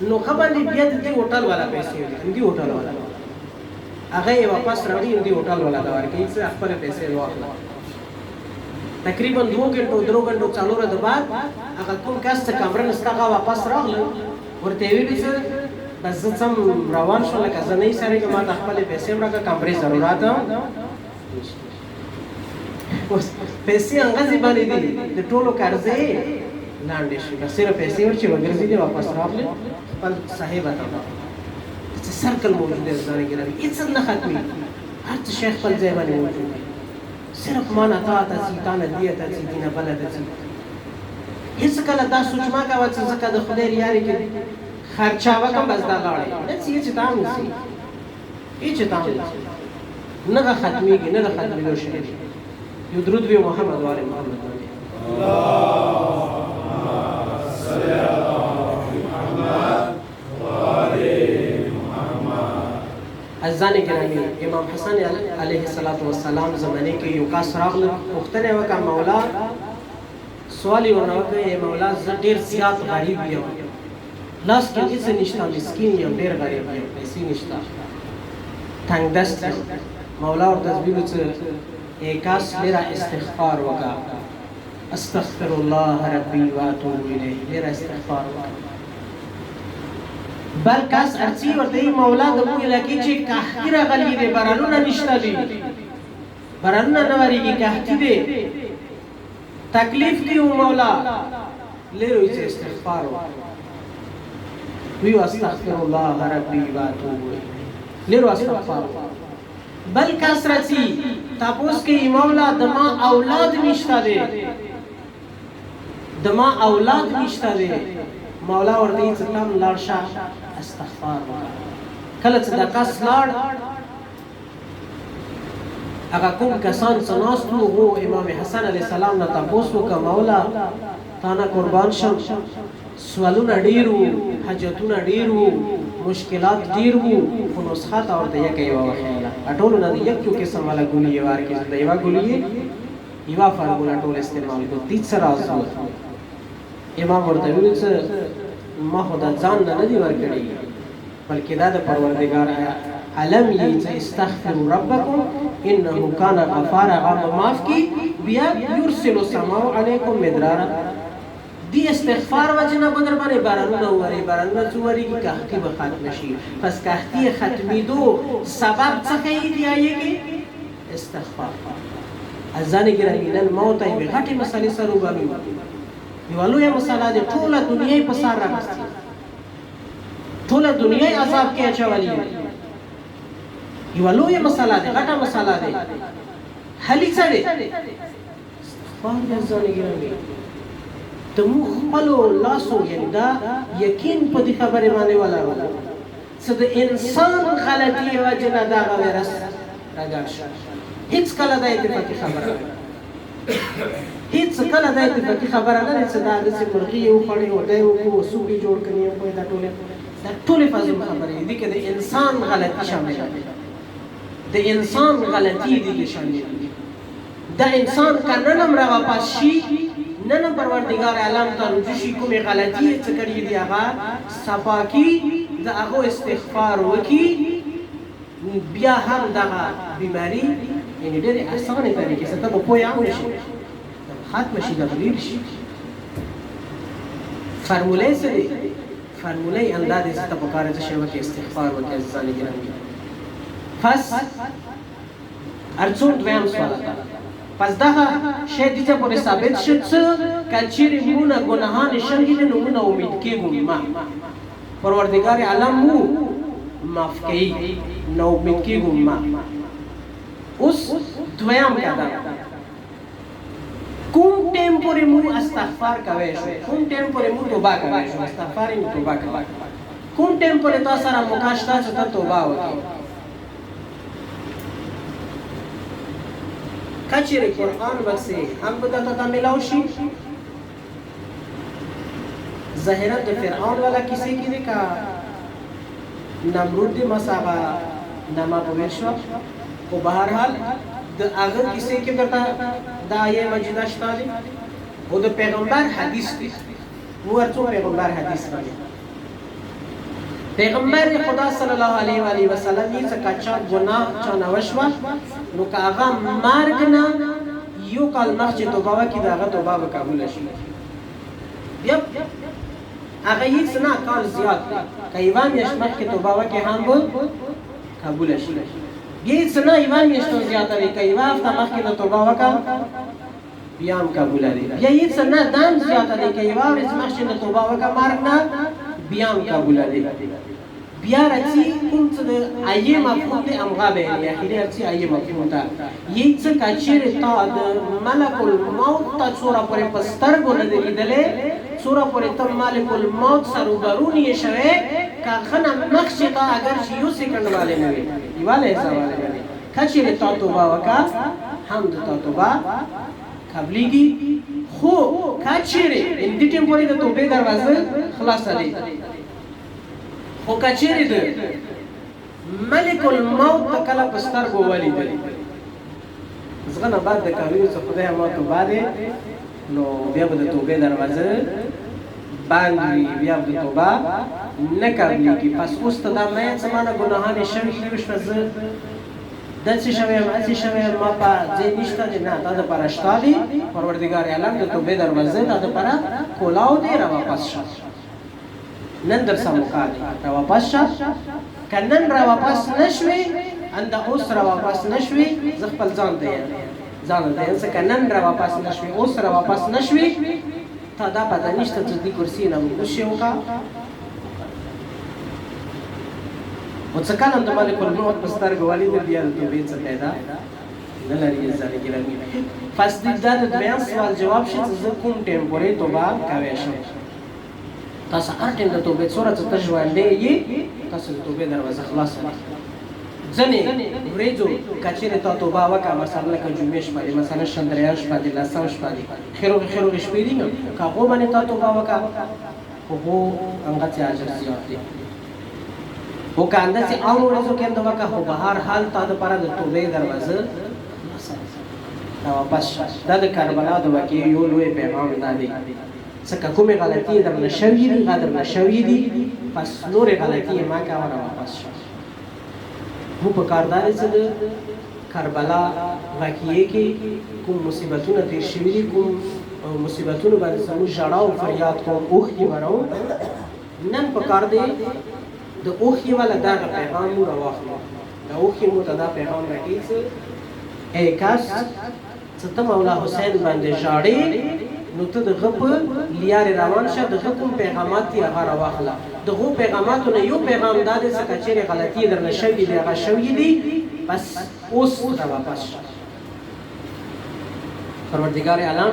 نو خبرې بیا د هوټل والا پیسې دی هوټل والا هغه واپس راوړي دی هوټل والا دا ورکی څه خپل پیسې واخلا تقریبا 2 غنټو 3 غنټو چالو را د بعد هغه کوم کس ته کمره نستغه واپس راغله ورته ویل چې بس زم روان شو لکه زنې سره که ما د خپل پیسې ورکه کمرې ضرورت اوس پیسې انغازي باندې دي د ټولو قرضې لاندې شي بس صرف پیسې ورچې وګرځي دي واپس راغله خپل صاحب ته چې سرکل موجود دی ځان کې راوي هیڅ نه ختمي هر څه شیخ خپل ځای باندې موجود دی صرف معنا تا ته نه دی ته چې دینه بل ته هیڅ کله دا سوچ ما کا چې زکه د خدای یاري کې خرچا وکم بس دا غاړي نه چې تام نسی هیڅ تام نه ختميږي نه ختمي لو شي یو درود وی محمد وعلى محمد اللهم صل على محمد وعلى محمد اذان گرامی امام حسن علیه السلام زمانه کې یو کا سراغ وختنه وکا مولا سوال یې ورنوکه ای مولا ز ډیر زیات غریب یم لاس کې هیڅ نشته مسکین یم ډیر غریب یم پیسې نشته تنگ دست مولا ورته ویلو چې ایکاس میرا استغفار وکا استغفر الله ربي واتوب الیه میرا استغفار وکا بل کاس ارچی ورته مولا د مو لکه چې کاخیره غلی دی برانونه نشته دی برانونه نوریږي کاختی دی تکلیف دی مولا لیرو چې استغفار وکا وی استغفر الله ربي واتوب الیه لیرو استغفار بل کسرتی تاسو کې مولا دما اولاد نشته دي دما اولاد نشته دي مولا ورته چې تم لارشه استغفار کله چې د کس لار هغه کوم کسان سناستو هو امام حسن علیه السلام نه تاسو کا مولا تانا قربان شم سوالونه ډیرو حاجتونه ډیرو مشکلات ډیرو خو نسخه او د یک یو وخیله ټول نه یک یو قسم والا ګولې وار کې د یو ګولې یو فارمولا ټول استعمال کو دې سره اوسه امام ورته ویل چې ما خدا ځان نه دی ورکړی بلکې دا د پروردگار علم یې چې استغفروا ربکم انه کان غفارا غم معاف کی بیا یرسل السماء علیکم مدرارا دی استغفار وجنا بدر باندې بارانونه وری بارانونه څوري کی کاختی به ختم شي پس کاختی ختمی دو سبب څه کوي دی ایږي استغفار اذان ګرانی نن موت ای غټي مسالې سره وګورئ یو لوی مساله د ټوله دنیا په سر راغستې ټوله دنیا عذاب کې اچولې یو لوی مساله ده غټه مساله ده هلي څه ده استغفار د ځان ګرانی تمو خپلو لاسو یعنی دا یقین په دې خبره باندې ولا ولا څه د انسان غلطي وجنه دا ویرس راګرش هیڅ کله د اتفاقی خبره هیڅ کله د اتفاقی خبره نه چې دا د مرغي یو خړې او دایو کو سوبي جوړ کړي په دا ټوله فاضل خبره دي کې د انسان غلطي شامل ده د انسان غلطي دي شامل ده انسان کنه را واپس شي نن پروردگار عالم ته رجوع شي کومه غلطي څه کړی دی هغه صفاکی د هغه استغفار وکي بیا هم دغه بیماری یعنی ډېر اسانه طریقې سره ته په یو شي ختم شي د غلیل شي فرمولې سره فرمولې اندازې ته په کار ته شی وکي استغفار وکي ځان ګرځي پس ارڅون دویم سوال پس دا شی دې ته پر ثابت شد کچېری مونږه ګناهان شرګې نه مونږه امید کېږو ما پروردگار عالم مو معاف کوي نو امید کېږو ما اوس دویم کدا کوم ټیم پورې مو استغفار کوي شو کوم ټیم پورې مو توبه کوي شو استغفار یې توبه کوي کوم ټیم پورې تاسو سره مکاشتا چې ته توبه وکړي کچېرې قرآن بسې هم به درته ملاو شي ظاهرا د فرعون والا کیسې کې دی که نمرود دی مساغه نامه په ویل شوه خو به هر حال د هغه کیسې کې درته دا آیه مجیده شته دی او د پیغمبر حدیث دی مو ورڅو پیغمبر حدیث باندې پیغمبر خدا صلی الله علیه و آله و سلم یې څه کچا ګناه چا نه وشوه نو که هغه مرګ نه یو کال مخکې توبه وکړي د هغه توبه به قبوله شي بیا هغه هیڅ نه کال زیات دی که یوه میاشت مخکې توبه وکړي هم به قبوله شي بیا هیڅ نه یوه میاشت زیاته وي که یوه هفته مخکې د توبه وکړه بیا هم قبوله دی بیا هیڅ نه دا هم زیاته دی که یوه ورځ مخکې د توبه وکړه مرګ نه بیا هم قبوله دی بیا راځي کوم څه د آیې مفهوم دی همغه بیانوي اخري راځي آیې مفهوم ته یې څه که چېرې تا د ملک الموت ته څوره پورې په سترګو نه دی لیدلی څوره پورې ته ملک الموت سره روبرو نه یې شوی که هغه نه مخکې تا اگر چې یو سیکنډ والی نه وي یوه لحظه والی نه وي که چېرې تا توبه وکړه هم د تا توبه قبلیږي خو که چېرې دې ټیم پورې د توبې دروازه خلاصه دی خو که چېرې د ملک الموت ته کله په سترګو ولیدل زغه نه بعد د کاریو څخه خدای ما توبه دی نو بیا به د توبې دروازه بند وي بیا به د توبه نه قبلېږي پس اوس ته دا مین زمانه ګناهانې شوي دي وشوه زه داسې شوی یم هسې شوی یم ما په ځای نشته دی نه دا دپاره شته دی پروردګار عالم د توبې دروازه دا دپاره کولاو دی راواپس شه نن در سره موقع دی راواپس شه که نن راواپس نشوې انده اوس راواپس نشوې زه خپل ځان ته یم ځکه که نن راواپس نشوې اوس راواپس نشوې تا دا پته نشته چې دې کرسي نه وشي وکړه او څه کله هم د ملک الموت په سترګو ولیدل بیا د توبې څه پیدا نه لري ځانې ګرمي پس دا د دویم سوال جواب شي چې زه کوم ټیم پورې توبه کوی شم تاسو هر ټیم د توبې څومره چې ته ژوندی یې تاسو د توبې دروازه خلاصه ده ځنې ورځو که چېرې تا توبه وکړه مثلا لکه جمعې شپه دي مثلا شندریان شپه دي لسم شپه دي خیروغې شپې دي نو که هغو باندې تا توبه وکړه هغو همغسې اجر زیات دی خو که همداسې عام ورځو کې هم ته وکړه خو به هر حال تا دپاره د توبې دروازه خلاصه ده راواپس شه دا د کربلا د واقعې یو لوی پیغام دا دی څکه کومې غلطۍ یې درنه شوي دي هغه درنه شوي دي پس نورې غلطۍ یې مه کوه راواپس شه مو په کار دا دی چې د کربلا واقعې کې کوم مصیبتونه تېر شوي دي کوم مصیبتونو باندې زموږ ژړا او فریاد کوم اوښکې ورو نن په کار دی د اوښکې والا دغه پیغام مو راواخلو د اوښکې مو ته دا پیغام راکړي چې ای کس چې ته مولا حسین باندې ژاړې نو ته د هغه په لیارې روان شه د هغه کوم پیغامات دي هغه راواخله د هغو پیغاماتو نه یو پیغام دا دی چې که چېرې غلطي یې درنه شوي دي هغه شوي دي بس اوس راواپس شه پروردګار عالم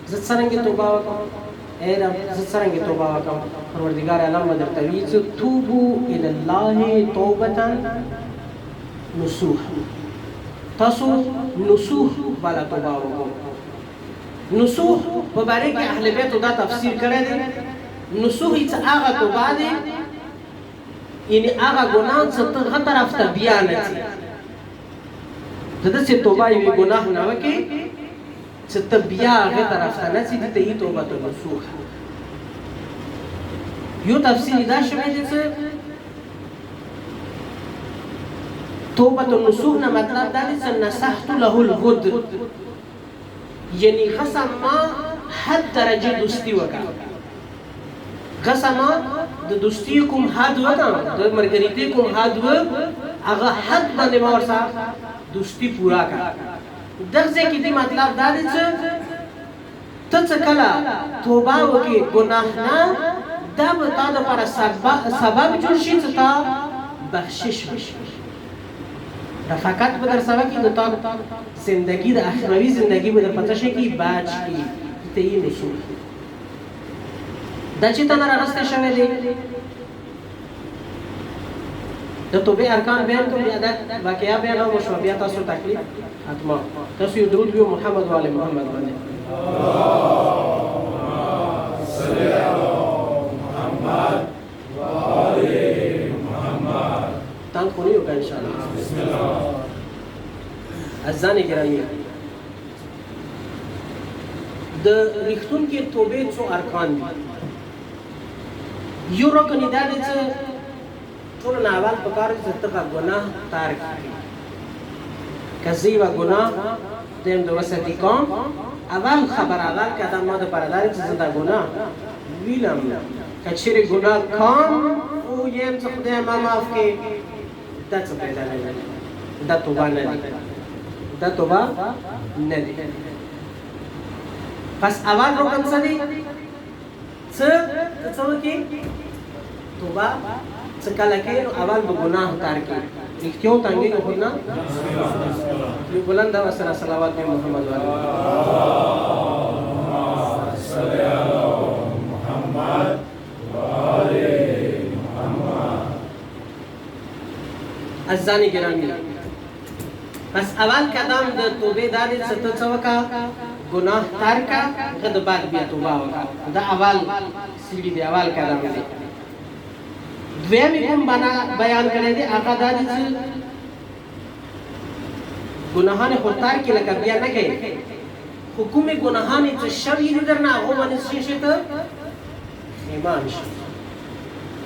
زه څرنګه توبه وکړم ای رب زه څرنګه توبه وکړم پروردګار عالم به درته وي چې توبو الی الله توبة نصوح تاسو نصوح والا توبه وکړو نصوح په باره کې اهل بیتو دا تفسیر کړی دی نصوح هیڅ هغه توبه دی یعنې هغه ګناه چې ته هغه طرف ته بیا نه ځې ته داسې توبه یوې ګناه نه وکړې چې ته بیا هغې طرف ته نه ځې دې ته یې توبه نصوح یو تفسیر دا شوی دی چې توبه نصوح نه مطلب دا دی چې نصحت له الغد یعنی غسما حد درجه دوستی وکړه غسما د دوستی کوم حد وکړه د مرګریتي کوم حد و هغه حد باندې ما ورسره دوستی پورا کړه دغه کې دې مطلب دا دی چې ته څه کله توبه وکړې ګناه نه دا به تا دپاره سبب جوړ شي چې تا بخشش وشي رفاقت به در سره وکړي نو تا زندگی د اخروی زندگی به در پته شي کی باج کی ته یې نشي دا چې تنه راغسته شوی دی د توبې ارکان بیان کوم یا د واقعیا بیان او شو بیا تاسو تکلیف اتما تاسو یو درود ویو محمد و علی محمد باندې صلی علی محمد و آل محمد تان خونی وکړه ان شاء الله بسم الله اذان گرامی د ریښتون کې توبې څو ارکان دي یو رکن دا دی چې ټول نه اول په کار چې ته ګناه ترک کړې کزی و گناه دیم دو وسطی کام اول خبر اول که آدم ما ده پرداری چیز ده گناه ویلم کچری گناه کام او یم چه خودم ما معاف که ده چه پیدا نده ده توبه نده ده توبه نده پس اول رکن چه دی؟ چه وکی؟ توبه چه کلکه اول به گناه ترکی ریختیون تنگی که خودنا یو بلند و سر صلوات به محمد و علی صلی علی محمد و آل محمد عزیزانی گرامی پس اول قدم د توبه دادی ستو چوکا گناه ترکا خد بعد بیا توبه وکا دا اول سیڑی دی اول قدم دی دویمی کوم بیان کړی دی هغه دا دي چې ګناهانه خو ترک لکه بیا نه کوي حکم ګناهانه چې شوی دي درنه هغه باندې شي ته ایمان شي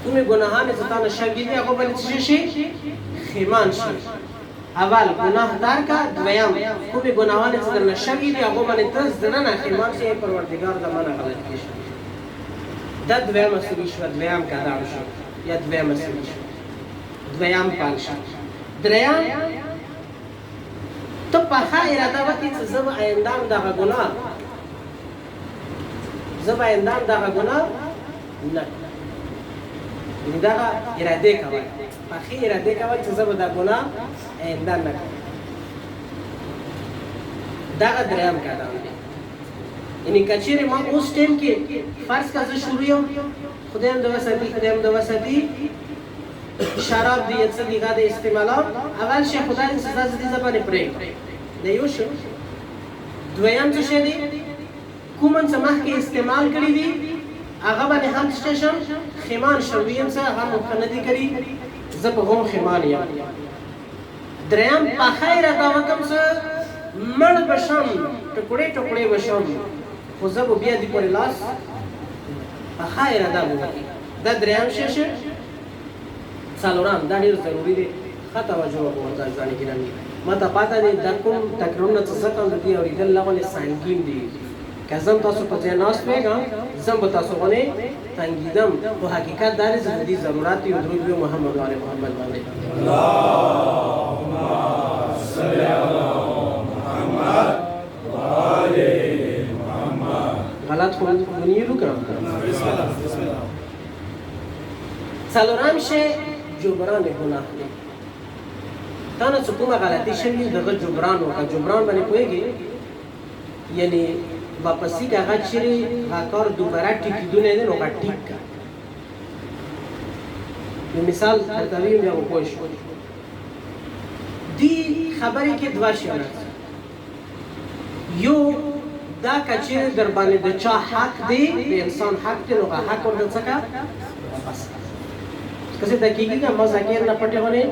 حکم ګناهانه چې تاسو شوی دي هغه باندې شي ایمان شي اول ګناه ترک دویم حکم ګناهانه چې درنه شوی دي هغه باندې تاسو درنه ایمان شي پروردگار د منه غلط کیږي دا دویم اصلي شو دویم قدم شو یا دویم اصلی شو دویم پال شو دریم تو پخا اراده وقتی چه زب ایندام داغا گناه زب ایندام داغا گناه نه یعنی داغا اراده کوي پخی اراده کوي چه زب دا گناه ایندام نکوي داغا دریم قدم دی یعنی کچیر ما اوس ټیم کې فرض کا زه شروع یم خدایم د وسطی شراب دی څه دی غاده استعمالات اول شي خدای دې سزا دې زبانه پرې دی یو شو دویم څه شي دی کوم څه مخکې استعمال کړی دی هغه باندې هم سټیشن خمان شویم څه هغه مخندي کړی زه په هم خمان یم دریم په خیر دا وکم څه مړ بشم ټکړې ټکړې بشم خو زه به بیا دې پر لاس په خیر دا وکړي دا دریم شي څلورم دا ډېر ضروري دی ښه توجه وکړئ ځان کې راني مته پاته دي د کوم تکرارونه څه څه کوم دي اورېدل لغونه سنگین دي که زم تاسو په ځای ناست وېګم زم به تاسو باندې تنګیدم خو حقیقت دا دی چې د دې ضرورت یو درود وي محمد و علی محمد باندې اللهم صلی علی محمد و آل محمد غلط خو ونیرو کړم بسم الله بسم الله څلورم شی جبران ګناه دی تا نه څه کومه غلطي شوي دغه جبران وکړه جبران باندې پوهېږي یعنی واپسي که هغه چیرې هغه کار دوباره ټیکېدونی دی نو هغه ټیک کړه یو مثال درته ویم بیا به پوه شو دې خبرې کې دوه شیان یو دا که چیرې در باندې د چا حق دی د انسان حق دی نو هغه حق ورته څه کړه واپس کسی دقیقی که ما زکیر نپٹے ہونے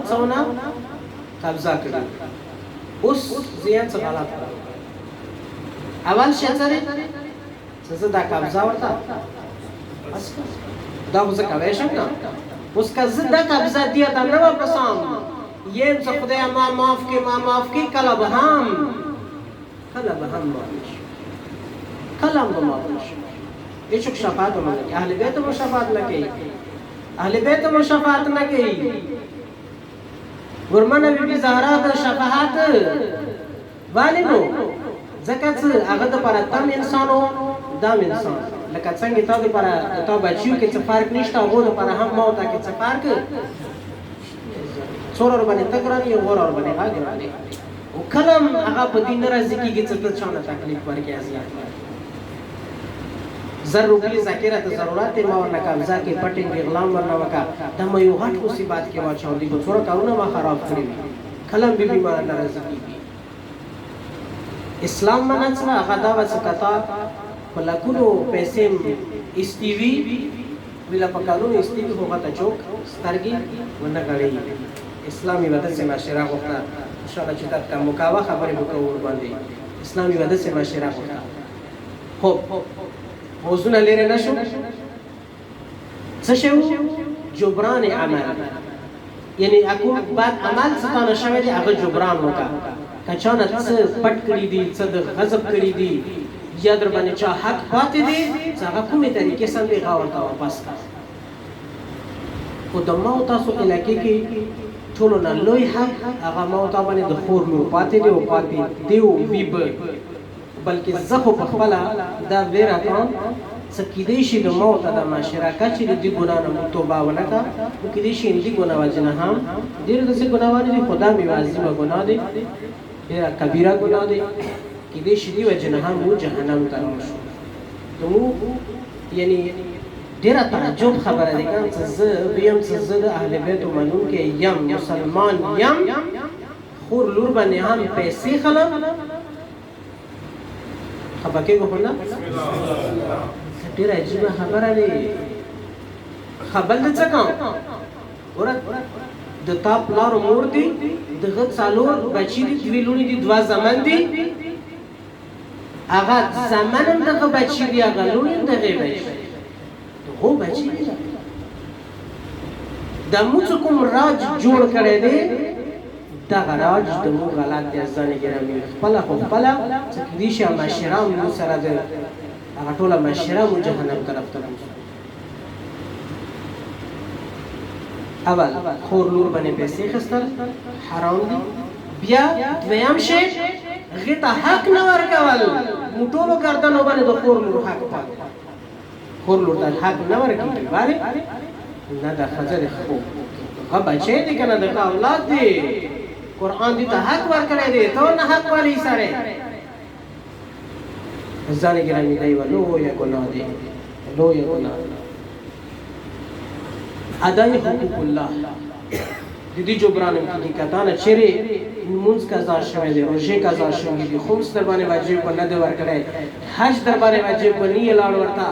چونا قبضہ کردن اس ذہن سے غلط کرا اول شیطره چیزا دا قبضہ ورطا دا خوزا کویشم نا اس کا زد دا قبضہ دیا دا نو پسام یہ انسا خدای ما معاف کی کلا بہم معافش کلا معافش ایچوک شفاعت ہو مانگی اہل بیت و شفاعت لکی اهل بیت مو شفاعت نه کوي ورمنه بی زهرا د شفاعت ولی نو ځکه چې هغه د پر تم انسانو دام انسان لکه څنګه ته د پر ته بچیو کې څه فرق نشته هغه د پر هم موت کې څه فرق څور ور باندې تګرانی او ور باندې هاګرانی او کلم هغه په دین راځي کېږي چې ته چانه تکلیف ورکې ازیات زر روپی ذخیره ته ضرورت ما ورنه قبضه کې پټینګ اغلام ورنه وکا دا مې یو غټ مصیبت کې واچاو دي په څوره کارونه ما خراب کړی وي کلم به بیمار نه راځي کېږي اسلام منځ هغه دا وسکتا په لکونو پیسې استیوی ویلا پکالونو استیوی هغه ته چوک سترګي ونه غړي اسلامي وده سے معاشره غوښته ان شاء الله چې تاسو مکاوه خبرې وکړو ور باندې اسلامي وده سے معاشره غوښته خب موضوع لري نشو څه شو جبران عمل یعنی اكو بعد عمل ستانه شوی دی هغه جبران وکا کچانه څه پټ کړی دي څه د غضب کړی دي یا در باندې چا حق پاتې دي هغه کومه طریقې سره غاور تا واپس کا او د موت تاسو علاقې کې ټول نه لوی حق هغه موت باندې د خور نور پاتې دی او پاتې دیو ویب بلکې زخه په خپل دا ویرا کوم سکیدې شي د موت د معاشره کچې د ګنا نه توبه ونکا او کېدې شي د ګنا وجنه هم ډېر د څه ګناوانه دي خدا می واجبه ګنا دي ډېر کبیره ګنا دي کېدې شي دی وجنه هم مو جهنم ته ورشو نو یعنی ډېر تعجب خبره ده چې زه بیم چې زه د اهل بیت منون کې یم مسلمان یم خور لور باندې هم پیسې خلم خبرې وکړه ډېر عجیب خبره ده خبر د څه کوم ورته د تاپ لار مور دي دغه څالور بچی دي دوی لونی دي دوا زمان دي هغه زمانم دغه بچی دی هغه لونی دغه بچی هو بچی دی د موږ کوم راج جوړ کړی دی دا راج د مو غلط دی ځان ګرامي خپل چې دې شي معاشره مو سره د هغه ټول معاشره مو جهنم طرف ته اول خور لور باندې پیسې خستل حرام دي بیا دویم شی غته حق نه ورکول موټولو ګردنو باندې د خور لور حق پاتې خور لور ته حق نه ورکړي واره نه د خزر خو هغه بچی دي کنه د اولاد دي قران دې ته حق ورکړی دی ته نه حق والی سره ځان ګرامي دی ولو یا ګناه دی لو یا ګناه ادای حقوق الله د دې جبران کې کتانه چیرې مونږ قضا شوه دی روزه قضا شوه دی خمس در باندې واجب نه دی ورکړی حج در باندې واجب نه لاړ ورتا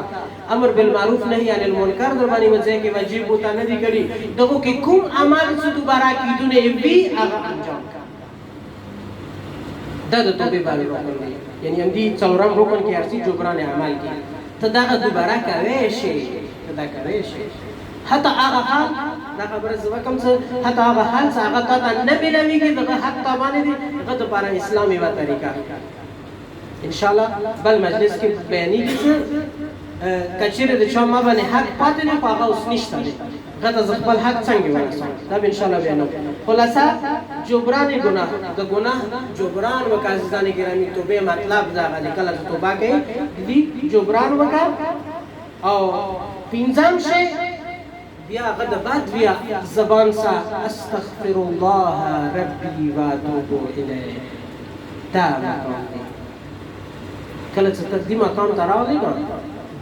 امر بالمعروف نهي عن المنکر در باندې وځي کې واجب وتا نه دی کړی دغه کې کوم اعمال څه دوباره کیدونه وی هغه انجام کا دا د توبې باندې وکړي یعنی هم دي څلورم رکن کې ارسي جبران اعمال کې ته دا دوباره کوي شي دا کوي شي حتی هغه حال دا خبره زما کوم څه حتی هغه حال څه هغه ته نه ملويږي دغه حق تابانه دي هغه د لپاره اسلامي و طریقه ان شاء الله بل مجلس کې بیانې دي کچېره د چا ما باندې حق پاتې نه هغه اوس نشته هغه د خپل حق څنګه ورسول دا ان شاء الله بیانو خلاصہ جبران ګناه د ګناه جبران وکازدانه ګرامي توبه مطلب دا غلي کله توبه کوي دي جبران وکا او پینځم شي بیا غد بعد بیا زبان سا استغفر الله ربي واتوب الیه دا مقام دی کله چې تقدیم مقام ته راوړي نو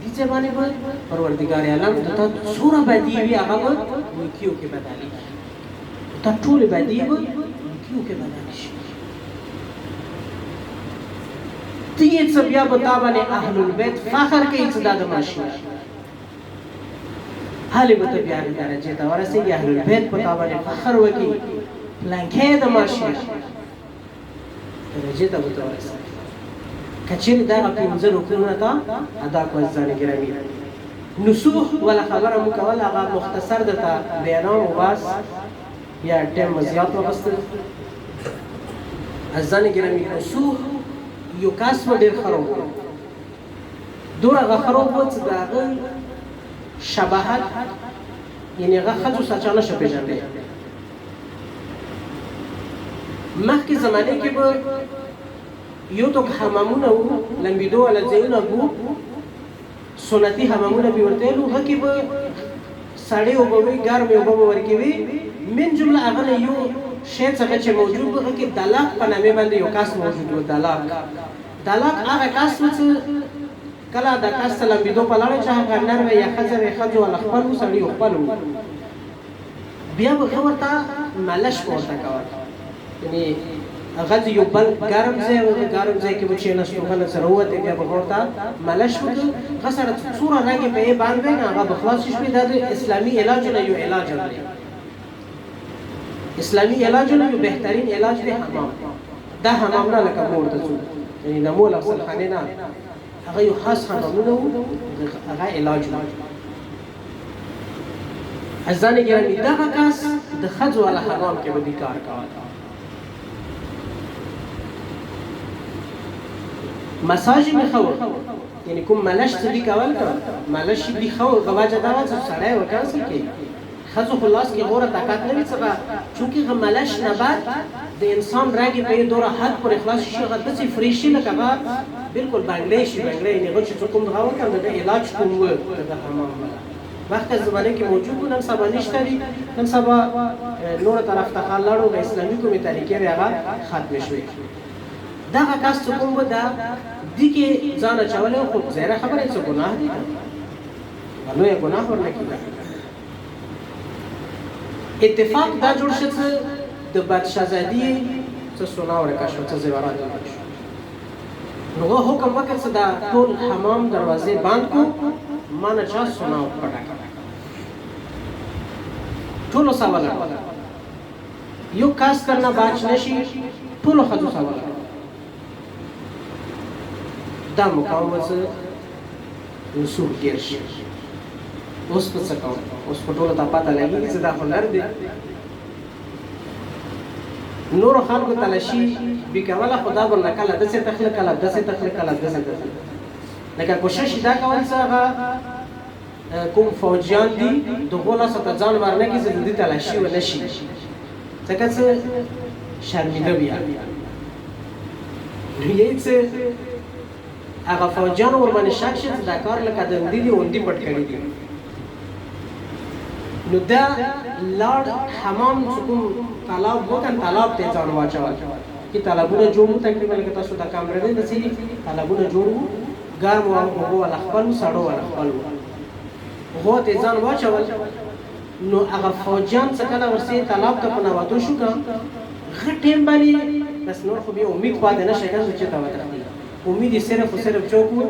دې ځبانه به پروردگار عالم ته سوره بدی وی هغه نیکیو کې بدلی ته ټول بدی به نیکیو کې بدلی شي دې څه بیا به تابانه اهل البيت فخر کوي چې دا د ماشي حالي به ته بیا درجه ته ورسېږي اهل البيت په تابانه فخر وکي لکه د ماشي درجه ته به ورسېږي کچېر دا پنځه رکنونه تا ادا کوي ځان ګرامي نصوح ولا خبره مو کول هغه مختصر دته بیانوم واس یا ټیم زیات وغست ځان ګرامي نصوح یو کاس ډېر خراب دوه خراب وڅ داغه شباهت یعنی هغه خځو سچانه شپې جنډه مخکې زمانه کې به یو تو حمامونه وو لمبیدو ولا ځایونه وو سنتي حمامونه به ورته لو هکې به سړی اوبه وي ګرمې اوبه به ورکوي من جمله هغه نه یو شی څخه چې موجود و هغه کې دلاق په نامې باندې یو کس موجود و دلاق هغه کس و چې کله د کس ته لمبېدو په لړ چې هغه نر وی یا ښځه وی ښځو والا خپل و سړي خپل و بیا به هغه ورته ملش به ورته کول یعنې هغه یو بل ګرم ځای و ګرم ځای کې به کېناستو هغه نه سره ووتې بیا به ورته ملش وکړو هغه سره څومره رنګې په یې باندې نه هغه به خلاص شوي دا د اسلامي علاج نه یو علاج دی اسلامي علاج نه یو بهترین علاج دی حمام دا حمام نه لکه مور ته ځو یعنې د مور افضل خانې نه هغه یو خاص حمامونه وو هغه علاج و عزیزان ګرامی دغه کس د ښځو والا حمام کې به دې کار کوه مساج می خو یعنی کوم ملش څه دی کول ملش دی خو غواجه دا چې سړی وکړي کې خزو خلاص کې غوړه طاقت نه وي څنګه چونکی غ ملش نه بعد د انسان راګي په دوره حد پر اخلاص شي غ د سي فریش لکه بالکل بنگلیش نه غوښ چې کوم غواړي کنه د علاج کوم و د حمام وخت زمانه کې موجود نن سبا نشته دي نن سبا نور طرف ته لاړو د اسلامي کومې طریقې هغه ختم شوې دغه کس څه کوم و دا دي کې ځان اچولې خو زهره خبره څه ګناه دي نو یې ګناه ورنکړي اتفاق دا جوړ شو چې د بادشاهزادي څه سونا ورکا شو څه زیورات شو نو حکم وکړ چې دا ټول حمام دروازې بند کو مانه چا سونا پټه ټول سوال یو کاس کرنا باچ نشي ټول خدو سوال دا مقاومت رسول ګرش اوس په څه کوم اوس په ټوله ته پته لګي چې دا هنر دی نور خلکو تلاشي بکواله خدا باندې کله د څه تخلق کله د څه تخلق کله د څه تخلق لکه کوشش دا کول چې کوم فوجیان دي دغه لا ست ځان ورنه کې چې د تلاشي و نشي څنګه چې شرمنده بیا یې چې هغه فوجیان ور باندې شک شي دا کار لکه د دې اوندې پټ کړی دي نو دا لړ حمام کوم طلب وکړ طلب ته ځان واچول کی طلبونه جوړو تقریبا لکه تاسو دا کیمرې دې نسی طلبونه جوړو ګرم او هغه خپل سړو ولا خپل هو ته ځان واچول نو هغه فوجان څخه کله ورسې طلب ته په نواتو شو کا غټیم باندې بس نور خو به امید پاتې نشي کنه چې تا وته امید یې صرف او صرف چوکو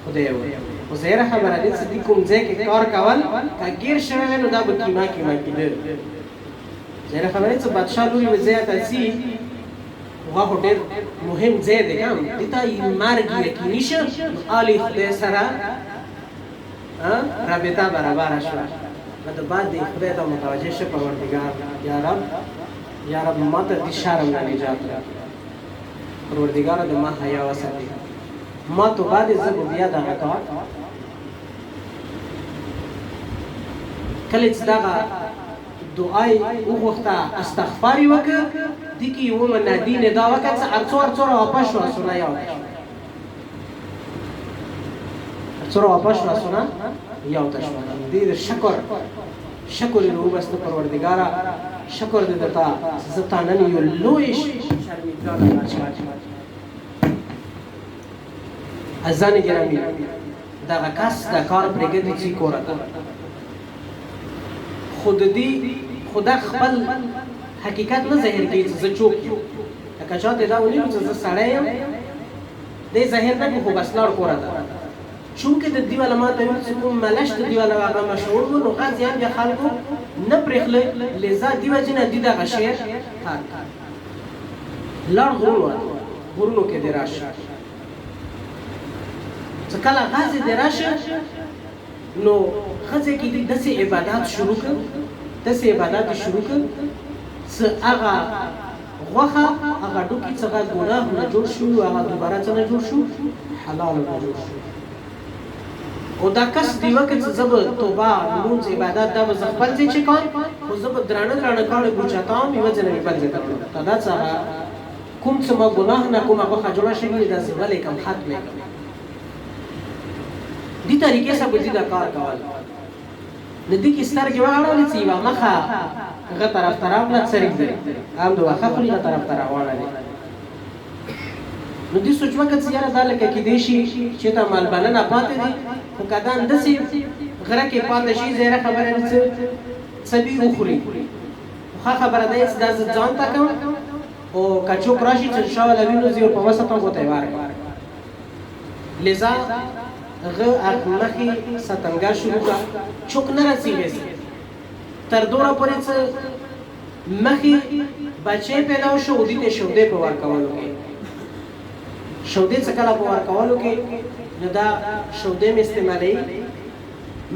خدای وي وزیره خبره دې چې کوم ځای کې کار کول کګیر شوی نو دا به کیما کیدل زیره خبره چې بادشاہ لوري وزیا تاسي هغه ډېر مهم ځای دی کوم دتا یې مرګ یقیني شه علي خدای سره رابطه برابر شوه د بعد خدای ته متوجه شه پروردگار یا رب ماته دې شرم نه نجات پروردگار د ما حیا وساتي ما تو بعد زب بیا دغه کار کله چې دغه دعای وغوښته استغفار وکړه د کی یو منادی نه دا وکړه چې ارڅور واپس شو سنا یو ارڅور واپس شو سنا یو تاسو دې شکر له وبست پروردگارا شکر دې دتا زتانن یو لویش شرمېدا راځي ازان گرامی دا کس دا کار پرګدي چې کورته خود دې خدا خپل حقیقت نه ظاهر کوي چې چوک لکه چاته دا ونی چې سړی دې ظاهر نه کو بس لار کورته چونکه د دیواله ماته چې کوم ملش د دیواله هغه مشهور و نو غازیان یا خلکو نه پرخله لذا دیو جن د دغه شعر لار غورونو کې دراشه کله غازی دی راشه نو خزه کې د دسه عبادت شروع کړ څه هغه غوخه هغه ډوکی څنګه ګناه نه جوړ شو هغه دوباره څنګه جوړ شو حلال نه جوړ شو او دا کس دی وکړ چې زب توبه مونږ عبادت دا خپل ځای چې کار خو زب درانه کار ګوچاتام یو ځنه په ځای کړو دا څنګه کوم څه ما ګناه نه کوم هغه جوړه شي دا څه کم ختمه دی طریقے سے بدی دا کار کول ندی کې سترګې واړولې چې یوه مخه هغه طرف ته راغله څرک دی هم د واښه خوري هغه طرف ته راواړلې نو دې سوچ وکړه چې یاره دا لکه کیدای شي چې ته مالبننه پاتې دی خو که دا همداسې غره کې پاتې شي زیره خبره ده چې څبي وخوري خو خبره ده چې دا زه ځان ته کوم او که څوک راشي چې انشاءالله وینو زه په وسط هم ورته یې ورکړم لذا هغه مخې ستنګا شروع کړه چوک نه رسېږي تر دوره پورې چې مخې بچی پیدا وشو او دې ته شودې په ورکولو کې شودې څه کله په ورکولو کې نو دا شودې مې استعمالوي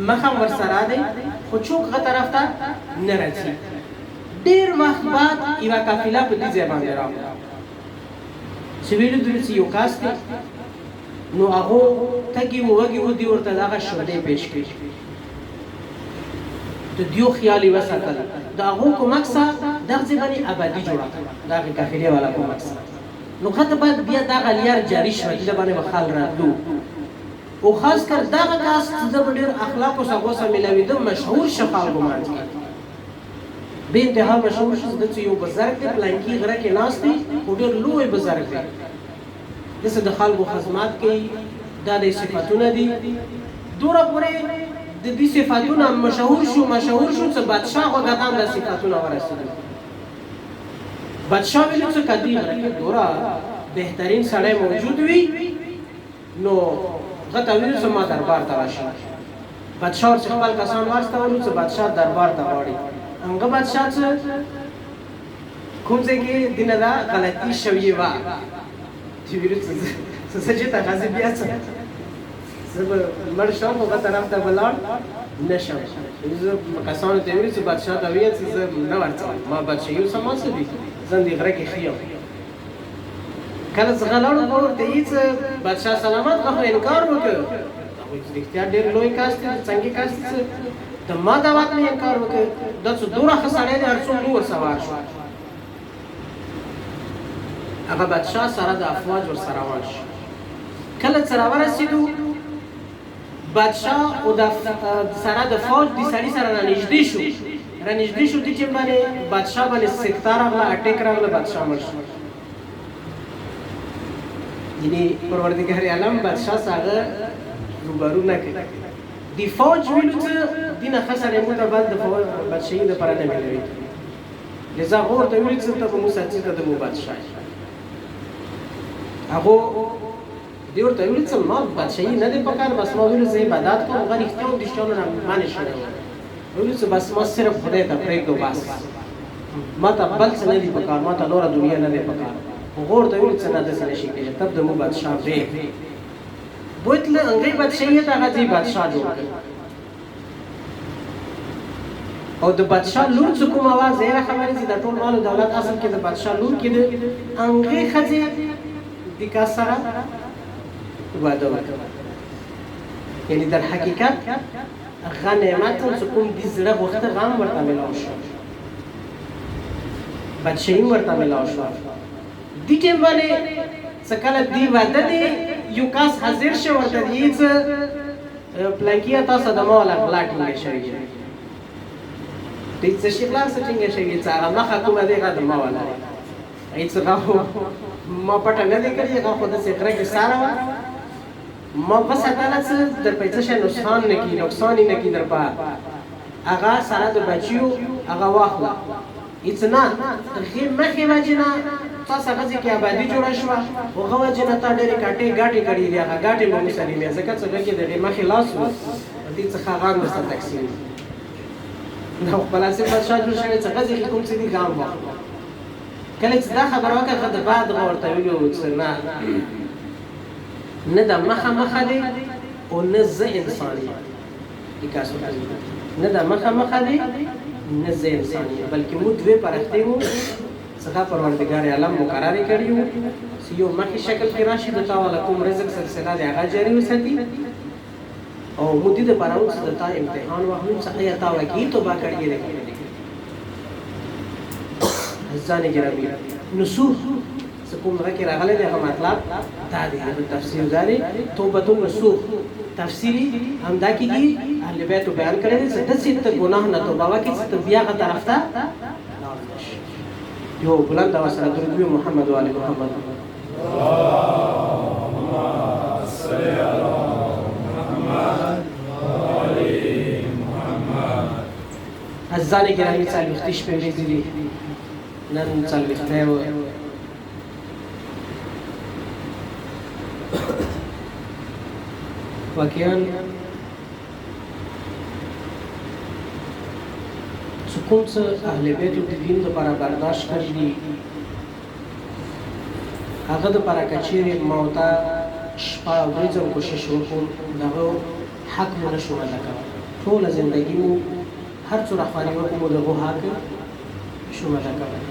مخ هم ورسره دی خو چوک هغه طرف ته نه راځي ډېر وخت بعد یوه قافله په دې ځای باندې راغله چې ویلو دوی چې یو کاس دی نو هغه تګي وږي و دي ورته دغه شودې پیش کړي د دیو خیالي وساتل دا هغه کوم مقصد دغه ځبني ابدي جوړه دغه قافله والا کوم مقصد نو خاطر بعد بیا دغه لیار جاری شو چې باندې وخال راتلو او خاص کر دغه کاس د ډېر اخلاق او سغوسه ملوي د مشهور شفاعت ګمان کی به انتها مشهور شو د یو بزرګ د پلانکی غره کې ناس دي او ډېر لوی بزرګ دی دسه د خلکو خدمات کوي دا د صفاتونه دي دوره پورې د دې صفاتونه مشهور شو چې بادشاہ وګدان د صفاتونه ورسېدل بادشاہ ویلو چې کدی غره دوره بهترین سړی موجود وي نو غته ویلو چې ما دربار ته راشي بادشاہ ورڅ خپل کسان واستولو چې بادشاہ دربار ته وړي هغه بادشاہ چې کوم ځای کې دینه دا غلطي شوې و چې ویلو څه چې تا غازی بیا څه زه مړ شم هغه طرف ته ولاړ نشم زه کسانو ته ویلو چې بادشاہ ته ویل چې زه نه ورځم ما بادشاہ یو سم څه دي زه دې غره کې خيم کله څنګه لاړو ورته یې چې بادشاہ سلامت غو انکار وکړ خو چې اختیار ډېر لوی کاست څنګه کاست ته ما دا وخت نه انکار وکړ دا څو دوره خسړې دي هرڅو نور سوار شو هغه بادشاہ سره د افواج ور سره روان شو کله سره ورسېدو بادشاہ او د سره د فوج د سړي سره رانږدې شو د چې باندې بادشاہ باندې سکتار راغله اٹیک راغله بادشاہ مړ شو یعنی پروردگار عالم بادشاہ سره روبرو نه کړ دی فوج ویلو چې دینه خسرې مو ته بعد د فوج بادشاہي د پرانه ملوي لذا غور ته ویل چې ته مو ساتي ته د مو بادشاہ هغه دی ورته ویل چې ما بادشاہي نه دی پکار بس ما ویل چې عبادت کوم غیر اختیار دي شتون نه معنی شوی ویل چې بس ما صرف خدای ته پرېږدو بس ما ته بل څه نه دی پکار ما ته نور دنیا نه دی پکار غور ته ویل چې نه داسې نشي کېږي تب د مو بادشاہ به بوتله انګریز بادشاہي ته هغه بادشاہ جوړ کړ او د بادشاہ لور څه کوم आवाज یې خبرې چې د ټول مال دولت اصل کې د بادشاہ لور کې د انګریز خځه د کاسره واده وکړه یعنی در حقیقت غنیمت څه کوم د زړه وخت غام ورته ملاو شو بادشاہي ورته ملاو شو د دې باندې سکله دی واده دی یو کاس حاضر شو ورته دی چې پلانکیا تاسو د مال اخلاق نه شوی دې څه شي خلاص څنګه شي چې هغه مخه کومه دی غد ما ولا هیڅ راو ما پټه نه دی کړی هغه خود څه غره کې ساره ما بس تعالی څه در پیسې شه نقصان نه کی در په هغه سره د بچیو هغه واخلا هیڅ نه غي مخه وجنا تاسو هغه کې آبادی جوړ شو او هغه وجنا تا ډېر کاټي غاټي کړی دی هغه غاټي مو مسلې ځکه چې د مخه لاس و دې څخه هغه مست تقسیم نو خلاصې بادشاہ جوړ شوی چې هغه کې کوم څه دي ګام و کله چې دا خبر وکړه د بعد غورته ویلو چې نه د مخه دی او نه زه انساني اکاسو نه د مخه دی نه زه انساني بلکې مو دوی پرخته مو څنګه پروردگار عالم مقرر کړیو چې یو مخه شکل کې راشي د تعالی کوم رزق سلسله دی هغه جاری وساتي او مو دې د پراو چې د تا امتحان واهلو څنګه یا تا وکی تو با کړی دی ځان جرابي نسوح کوم راکې راغله د مطلب دا دی د تفسیر داري توبه النسوح تفسیری همدا کېږي اهل بیتو بیان کړی دی چې داسې ته ګناه نه توبه وکړې چې ته بیا هغه طرف ته لاړ نه شې. یو بلند اواز سره درود ووایو محمد و آل محمد. اللهم صل على محمد وآل محمد. عزیزان گرامی څلوېښتې شپې ورځې دي، نن څلوېښتی و. واقعا چې کوم څه اهل بیتو د دین لپاره برداشت کړي دي هغه دپاره که چیرې ما ورته شپه او ورځ هم کوشش وکړو د هغه حق مو نه شو ادا کولی. ټوله زندګي مو هر څومره خواري وکړو مو د هغو حق شو ادا کولی.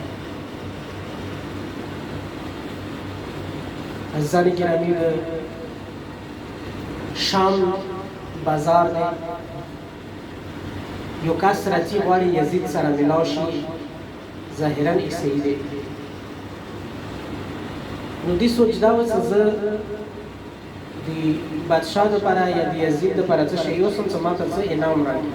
عزیزان گرامی د شام بازار دی، یو کس راځي غواړي یزید سره ملاو شي، ظاهرا عیسوي دی. نو دې سوچ دا و چې زه د بادشاه دپاره یا د یزید دپاره څه شی یوسم چې ما ته څه انعام راکړي.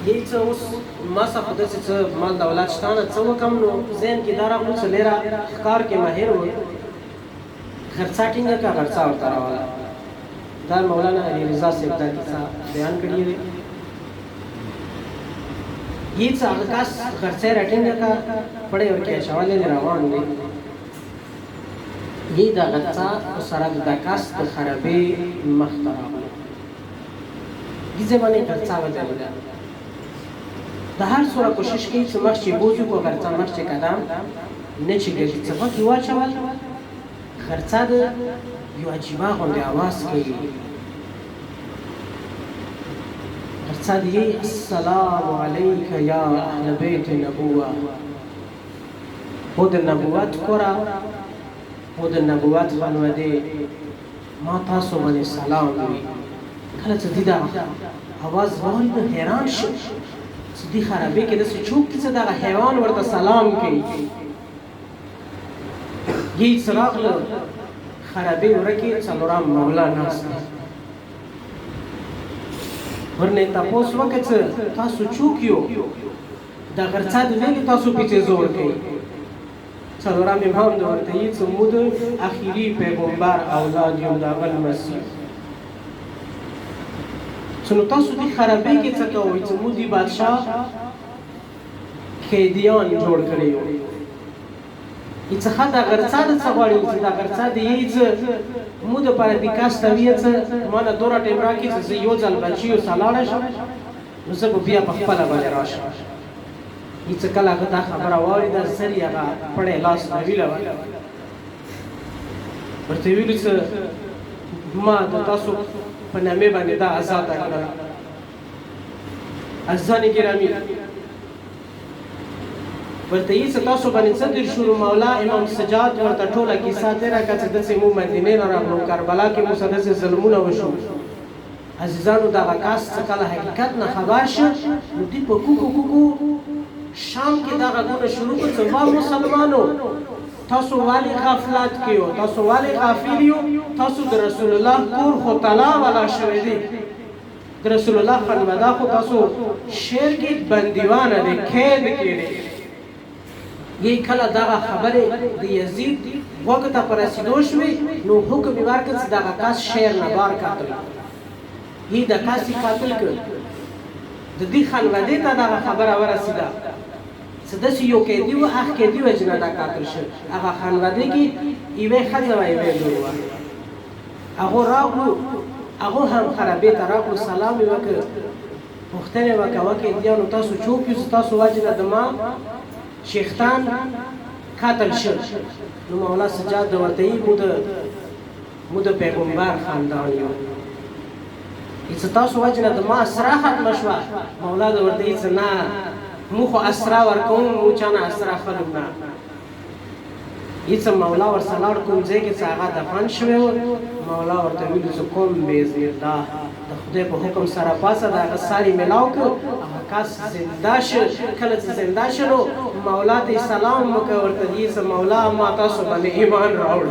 یی څه اوس ما څه خو داسې څه مال دولت شته نه، څه وکړم نو ذهن کې دا راغلو چې لیره ښکار کې ماهر و، خرڅه ټینګه کړه، خرڅه ورته راواله. دا مولانا علي رضا صاحب دا کیسه بیان کړې ده. یی څه هغه کس خرڅه یې راټینګه کړه، پړی ورکې اچولی دی، روان دی. یی دا خرڅه سره د دا کس د خرابې مخ ته راغله، دې ځای باندې خرڅه ودرېده. د هر څومره کوشش کوي چې مخ چې بوځو کو خرڅه مخ چې قدم نه چې ګرځي څه پکې واچول، خرڅه د یو عجیبه غوندې اواز کوي. خرڅه دی السلام علیک یا اهل بیت نبوه، خو د نبوت کوره، خو د نبوت خانواده ما تاسو باندې سلام وي. کله چې دې دا اواز واورېد حیران شو چې دې خرابې کې داسې څوک دی چې دغه حیوان ورته سلام کوي. یې څه راغله خرابې ورکې څلورم مولا ناست دی. ورنه تپوس وکړه چې تاسو څوک یو، دا خرڅه د ویلې تاسو پسې زور کوي. څلورم امام د ورته یې چې موږ د اخري پیغمبر اولاد یو د هغه مسیح. چې نو تاسو دې خرابې کې څه کوئ چې موږ د بادشاه قیدیان جوړ کړي یو. یې څخه دا خرڅه د څه غواړي چې دا خرڅه د یې چې موږ دپاره د کاس تویه څه ما نه دومره ټایم راکړي چې زه یو ځل بچي ورسره لاړه شم، نو زه به بیا په خپله باندې راشم. یې څه کله هغه دا خبره واورېده سر یې هغه پړی لاس نویله وه، ورته یې ویلو چې ما د تاسو په نامې باندې دا ازاده کړه. عزیزان ګرامی ورته یې چې تاسو باندې څه تېر شو؟ مولا امام سجاد ورته ټوله کیسه تېره کړه چې داسې موږ مدینې نه راغلو، کربلا کې موږ سره داسې ظلمونه وشو. عزیزانو دغه کس څه کله حقیقت نه خبر شو نو دوی په کوکو کوکو شام کې دا غږونه شروع کړل چې وا مسلمانو تاسو ولې غفلت کیو، تاسو ولې غافل یو، تاسو د رسول الله کور خو طلا والا شوی دی، د رسول الله خانواده خو تاسو شهر کې بندیوانه دی، قید کې دی. یی کله دغه خبرې د یزید غوږ ته په رسېدو شوې نو حکم یې ورکړ چې دغه کس شهر نه بار قتل کړي. یی د کس یې قتل کړ. د دې خانوادې ته دغه خبره ورسېده چې داسې یو قیدي و، هغه قیدي و چې نه دا قتل شو. هغه خانوادې کې یوې ښځه وه یوې لور وه. هغو راغلو، هغو هم خرابې ته راغلو، سلام یې وکړ، پوښتنه یې وکړه قیدیانو تاسو څوک یو چې تاسو وجې نه د ما شیختان قتل شو؟ نو مولا سجاد ورته یې مو د پیغمبر خاندان یو، چې تاسو وجې نه د ما اسرا ختمه شوه؟ مولا ورته یې چې نه موږ خو اسرا ورکوو، موږ چا نه اسرا خلو نه. هیڅ مولا ورسلاړ کوم ځای کې چې هغه دفن شوی و مولا ورته ویلو چې کوم باذن الله د خدای په حکم سره پاسه د هغه ساری میلاو کړ هغه کس زنده شو کله چې زنده شو نو مولا ته سلام وکړ ورته ویې چې مولا ما تاسو باندې ایمان راوړ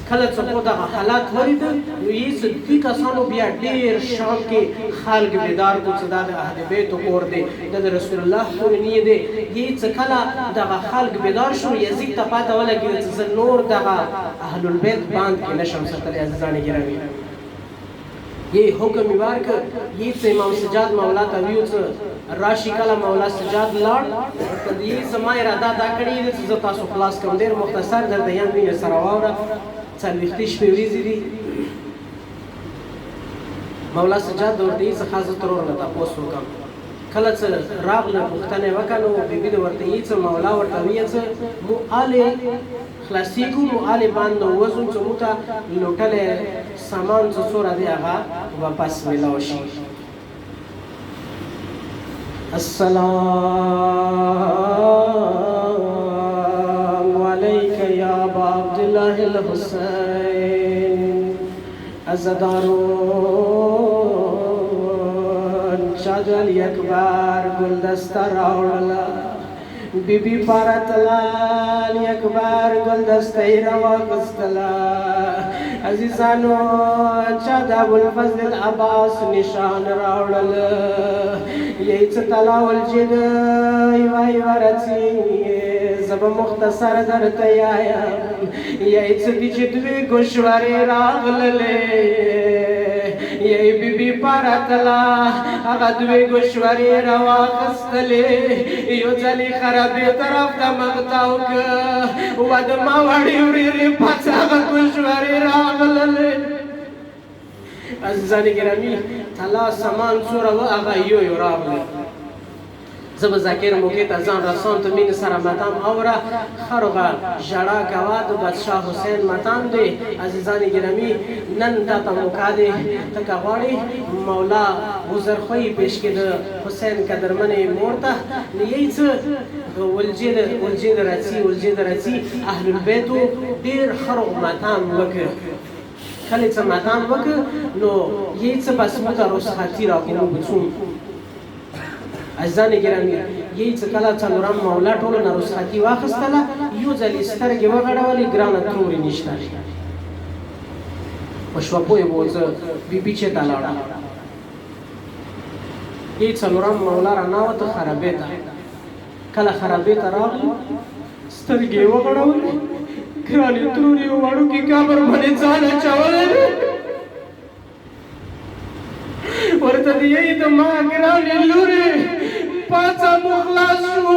کله چې خو دغه حالات ولید نو یې چې دوی کسانو بیا ډېر شام کې خلک بیدار کړو چې دا د اهل بیتو کور دی دا د رسول الله کور نه دی یې چې کله دغه خلک بیدار شو یزید ته پته ولګېده چې زه نور دغه اهل البیت باندې کې نشم ساتلی عزیزان ګرامی یې حکم یې ورکړ یې چې امام سجاد مولا ته ویو چې راشي کله مولا سجاد لاړ ورته یې زما اراده دا کړې ده چې زه تاسو خلاص کړم ډېر مختصر درته یم مینې سره واوره څلوېښتې شپې ورځې دي مولا سجاد ورته یې څخه زه ترور نه تپوس وکړم کله چې راغله پوښتنه یې وکړه نو بیبي د ورته یې څه مولا ورته ویې څه مو آلې خلاصېږو نو آلې باندې ووځو چې موږ ته لوټلی سامان چې څومره دی هغه واپس میلاو شي السلام علیک یا ابا عبدالله الحسین عزادارون شاهد علی اکبر گلدسته راوړله بیبي پارتلال اکبر گلدسته راواخیستله عزیزانو چا د ابوالفضل العباس نشان راوړله یې څه تلاول چې د یوه ورځې زه به مختصر درته وایم یې څه دي چې دوې ګوشوارې راغللې یې بیبي پارتله هغه دوې ګوشوارې راواخیستلې یو ځل یې خرابې طرف ته مغتاو که وه د ما وړې ورېرې پس هغه ګوشوارې راغللې عزیزان ګرامی طلا سامان څومره وه هغه یو راغله زه به ذاکر موقع ته ځان رسوم ته مینې سره متام اوره خر به ژړا کوه د بادشاه حسین متام دی عزیزان ګرامی نن تا ته موقع دی ته که غواړې مولا غوزرخوی پیش کې د حسین قدرمنې مور ته نو یې څه ولجې د راځي اهل البیتو ډېر خرغ متام وکړ کله چې ماتام وکړ نو یې څه بس موږ ته رخصتي راکړو بچون عزیزان ګرامی یې چې کله څلورم مولا ټولو نه رخصتي واخیستله یو ځل یې سترګې وغړولې ګرانه ترورې نشته په شپه پوه یې و زه بیبي چېرته لاړه یې څلورم مولا راناوته خرابې ته کله خرابې ته راغلو سترګې یې وغړولې ګرانې ترورې وړوکي قبر باندې ځان اچولی ورته یې د ما ګرانې لورې پاڅه مو خلاص شو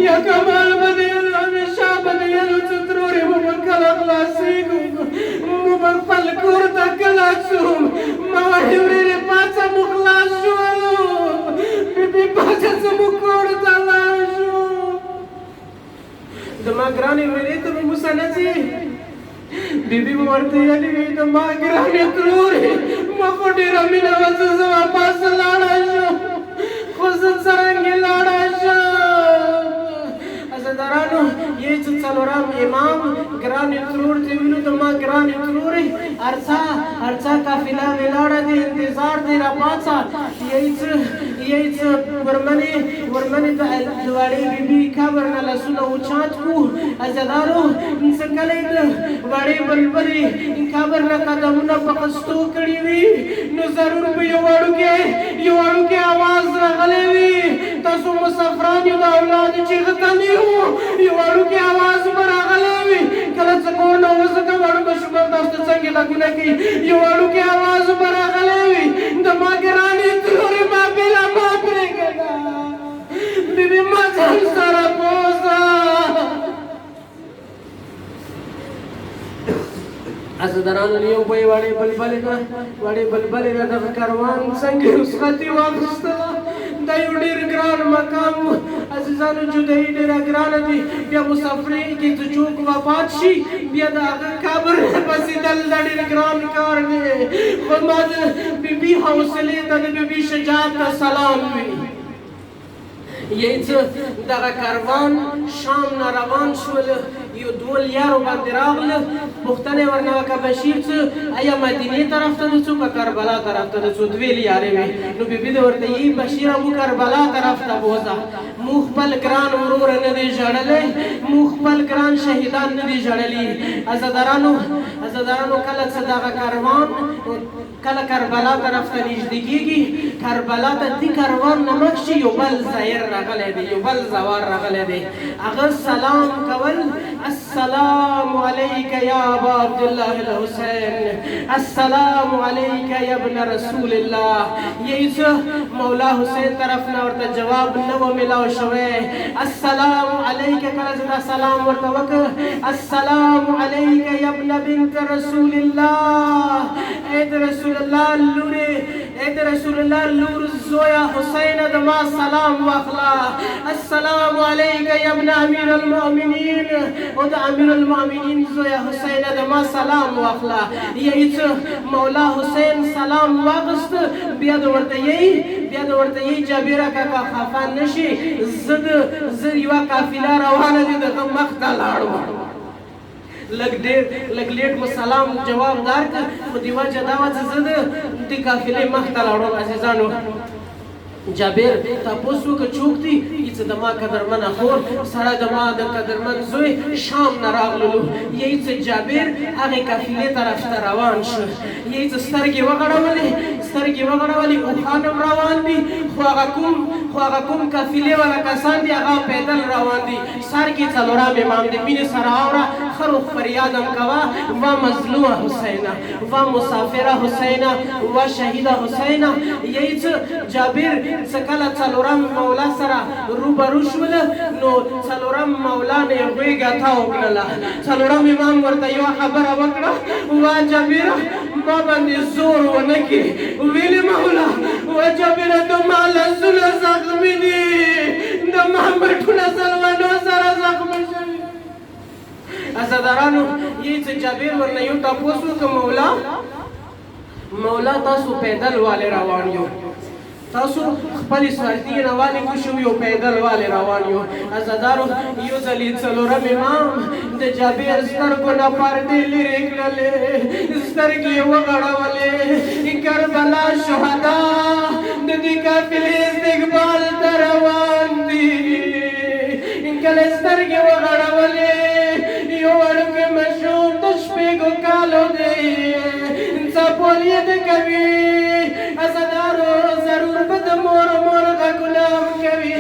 یا کمال به دې همیشه به دې یلو چې ترورې مو به کله خلاصېږو مو به خپل کور ته کله ځو ما وړې ورېرې پاڅه مو خلاص شولو بیبي پاڅه زموږ کور ته لاړ شو د ما ګرانې ورېرې ته به موسه نه ځې بیبي به ورته یادې وي د ما ګرانې ترورې ما خو ډېره مینه وه چې زه واپس لاړه شم خو زه څرنګې لاړه شم عزادارانو یې چې څلورم امام ګرانې ترور ته ویلو د ما ګرانې ترورې ارڅه قافله ولاړه دی انتظار دی راپاڅه یې څه ورمنې د وړې بیبي قبر نه لاسونه اوچات کړو عزادارو څه کله د وړې بلبلې قبر نه قدمونه په قصتو کړي وي نو ضرور به یو وړوکی اواز راغلی وي تاسو مسافران یو د اولاد چیغه تللي وو یو وړوکی اواز به راغلی وي کله چې کور نه وځه وړوکو شومه تاسو ته څنګه غږونه کوي یو وړوکی اواز به راغلی وي د ما ګرانې ترورې ما بېله ما پرېږده بیبي ما ځان سره بوځه عزادارانو یو به یې وړې بلبلې نه دغه کاروان څنګه رخصتي واخیستله دا یو ډېر ګران مقام و عزیزانو جدایي ډېره ګرانه دي بیا مسافرېږي چې څوک وفات شي بیا د هغه قبر بسېدل دا ډېر ګران کار دی خو ما د بیبي حوصلې ته د بیبي شجاعت ته سلام وي یې څه دغه کاروان شام نه روان شول یو دوه لیارو باندې راغله پوښتنې ورنه وکړه بشیر څه ایا مدینې طرف ته ځو که کربلا طرف ته ځو دوې لیارې وې نو بیبي د ورته یي بشیره مو کربلا طرف ته بوځه مو خپل ګران ورور نه دی ژړلی مو خپل ګران شهیدان نه دي ژړلي عزادارانو کله څه دغه کاروان کله کربلا طرف ته نږدې کېږي کربلا ته دې کاروان نه مخکې یو بل زایر راغلی دی یو بل زوار راغلی دی هغه سلام کول السلام علیک یا ابا عبدالله الحسین السلام علیک یا ابن رسول الله یی څه مولا حسین طرف نه ورته جواب نه و ملاو شوی السلام علیک کله چې دا سلام ورته وکړه السلام علیک یا ابن بنت رسول الله اے د رسول الله لورې اے د رسول الله لور زویا حسین د ما سلام واخلا السلام علیک یا ابن امیر المؤمنین او د امیر المؤمنین زویا حسین د ما سلام واخلا یی مولا حسین سلام واغست بیا د ورته یی جابیره کاکا خفه نشي زه یوه قافله روانه دي د مخ ته لاړو لږ لیټ مو سلام جواب دار کړ خو دې وجه دا وه چې زه د دې قافلې مخ ته لاړم عزیزانو جابر تاسو وکړه څوک دي چې د ما قدرمنه خور سره د ما د قدرمن زوی شام نه راغللو یی چې جابر هغې قافلې طرف ته روان شو یی چې سترګې وغړولې اوښان هم روان دي خو هغه کوم قافلې والا کسان دي هغه پیدل روان دي سر کې څلورم امام دی مینې سره اوره ښه روغ فریاد هم کوه و مظلومه حسینه و مسافره حسینه و شهیده حسینه یی چې جابر څه کله څلورم مولا سره روبرو شوله نو څلورم مولا نه یې غېږه تاو کړله څلورم امام ورته یوه خبره وکړه وا جابره ما باندې زور ونه کړي ویلې مولا و جابره زما لاسونه زخمي دي د ما مټونه سلوانو سره زخمي شوي عزادارانو یی چې جابر ورنه یو تپوس وکړه مولا تاسو پیدل والې روان یو تاسو خپل سوارتي روانې کو شو یو پیدل والې روان یو عزادارو یو ځلې څلورم امام د جابر سترګو نه پردې لرې کړلې سترګې یې وغړولې کربلا شهدا د دې قافلې استقبال ته روان دي کله سترګې وغړولې یو وړوکی ماشوم د شپږو کالو دی څپول یې د کوي عزادارو ضرور به د مور غږونه هم کوي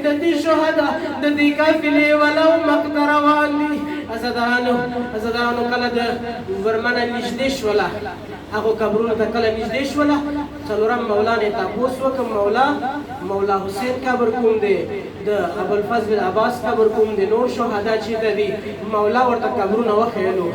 د دې شهدا د دې قافلې والا مخ ته روان دي عزادارانو کله د ورمنه نږدې شوله هغو قبرونو ته کله نږدې شوله څلورم مولا نه تپوس وکړه مولا حسین قبر کوم دی د ابوالفضل عباس قبر کوم دی نور شهدا چېرته دي مولا ورته قبرونه وښیلو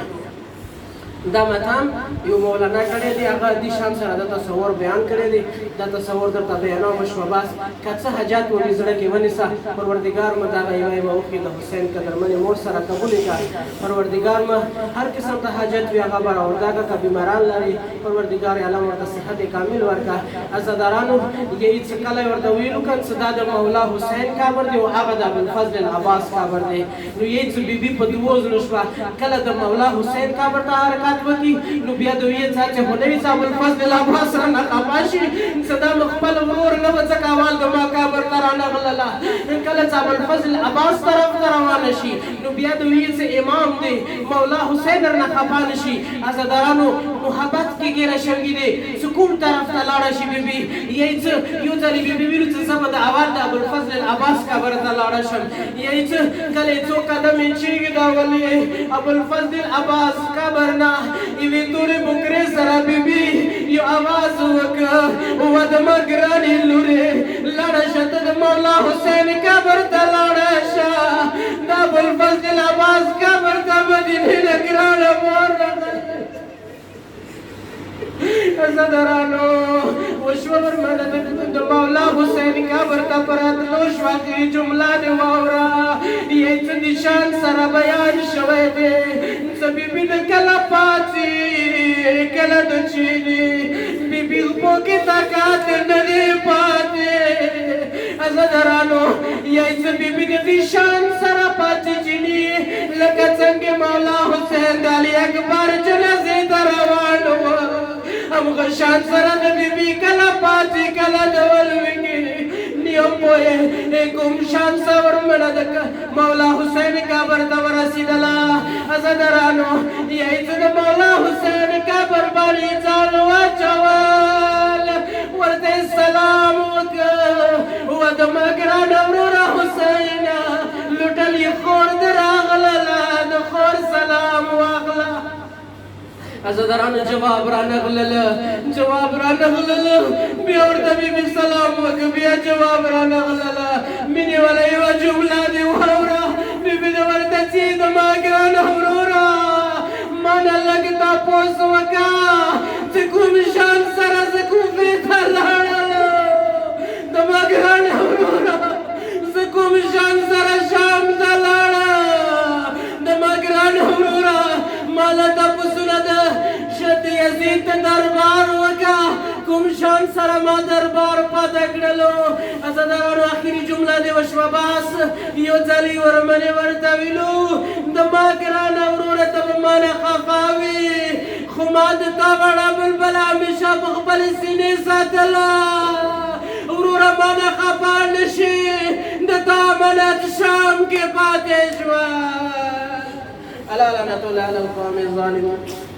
دا متام یو مولانا کړی دی هغه دې شان سره د تصور بیان کړی دی دا تصور درته بیانوم شوه بس که څه حاجات مو زړه کې ونیسه پروردګار مو دغه یوه وکړي د حسین قدرمنې مور سره قبولې کړه پروردګار مو هر قسم ته حاجت وي هغه به راورده که بیماران لري پروردګار الله ورته صحت کامل ورکړه عزادارانو یی چې کله ورته ویلو که څه دا د مولا حسین قبر دی او هغه د ابوالفضل العباس قبر دی نو یی چې بیبي په دوو ځلو شوه کله د مولا حسین قبر ته حرکت وکړي نو بیا د ویې څه چې خدای صاحب الفضل العباس رانه خفه شي څه دا مو خپل ورور نه وه ځکه اول د ما قبر ته رانغلله کله چې ابوالفضل العباس طرف ته روانه شي نو بیا د ویې څه امام دی مولا حسین رانه خفه نه شي عزادارانو محبت کې ګیره شوي دی چې کوم طرف ته لاړه شي بیبي یی څه یو ځلې بیبي ویلو چې زه به د اول د ابوالفضل العباس قبر ته لاړه شم یی څه کله یې څو قدمې چېږدولې ابوالفضل العباس قبر نه یوې تورې بکرې سره بیبي یو اواز وکړه و د ما ګرانې لورې لاړه شه ته د مولا حسین قبر ته لاړه شه د ابوالفضل العباس قبر ته مدینې نه ګرانه مور عزادارانو وشوه ورمنه د مولا حسین قبر ته په راتلو شوه اخري جمله دې واوره یی څه د شان سره بیان شوی دی څه بیبي د کله پاڅي کله د چیني بیبي اوبو کې طاقت نه دی پاتې عزادارانو یی څه بیبي د دې شان سره پاتې چیني لکه څنګه مولا حسین د علي اکبر جنازې ته روان و همغه شان سره د بیبي کله پاتې کله ډول وکړي نیم پوهې کوم شان سره ورمنه د مولا حسین قبر ته ورسېدله عزادارانو یې چې د مولا حسین قبر باندې ځان واچول ورته سلام وکړ و د ما ګرانه وروره حسینه لوټل یې خور دې راغله د خور سلام واخله عزادارانو جواب رانغلل بیا ورته بیبي سلام وکړ بیا جواب رانغلل مینې والا یوه جمله دې واوره بیبي دې ورته چې د ما ګرانه وروره ما نه لږ تپوس وکړه چې کوم شان سره زه کوفې ته لاړم د ما ګرانه وروره زه کوم شان سره شام ته لاړم د ما ګرانه وروره ما له تپوسونه د شد یزید ته دربار وکړه کوم شان سره ما دربار پاته کړلو عزادارانو اخري جمله دې وشوه بس یو ځل یې ورمنې ورته ویلو د ما ګرانه وروره ته به مانه خفه وي خو ما د تا وړه بلبله همیشه په خپلې سینې ساتله وروره مانه خفه نه شي د تا امانت شام کې پاتې شوه الا لعنة الله على القوم الظالمين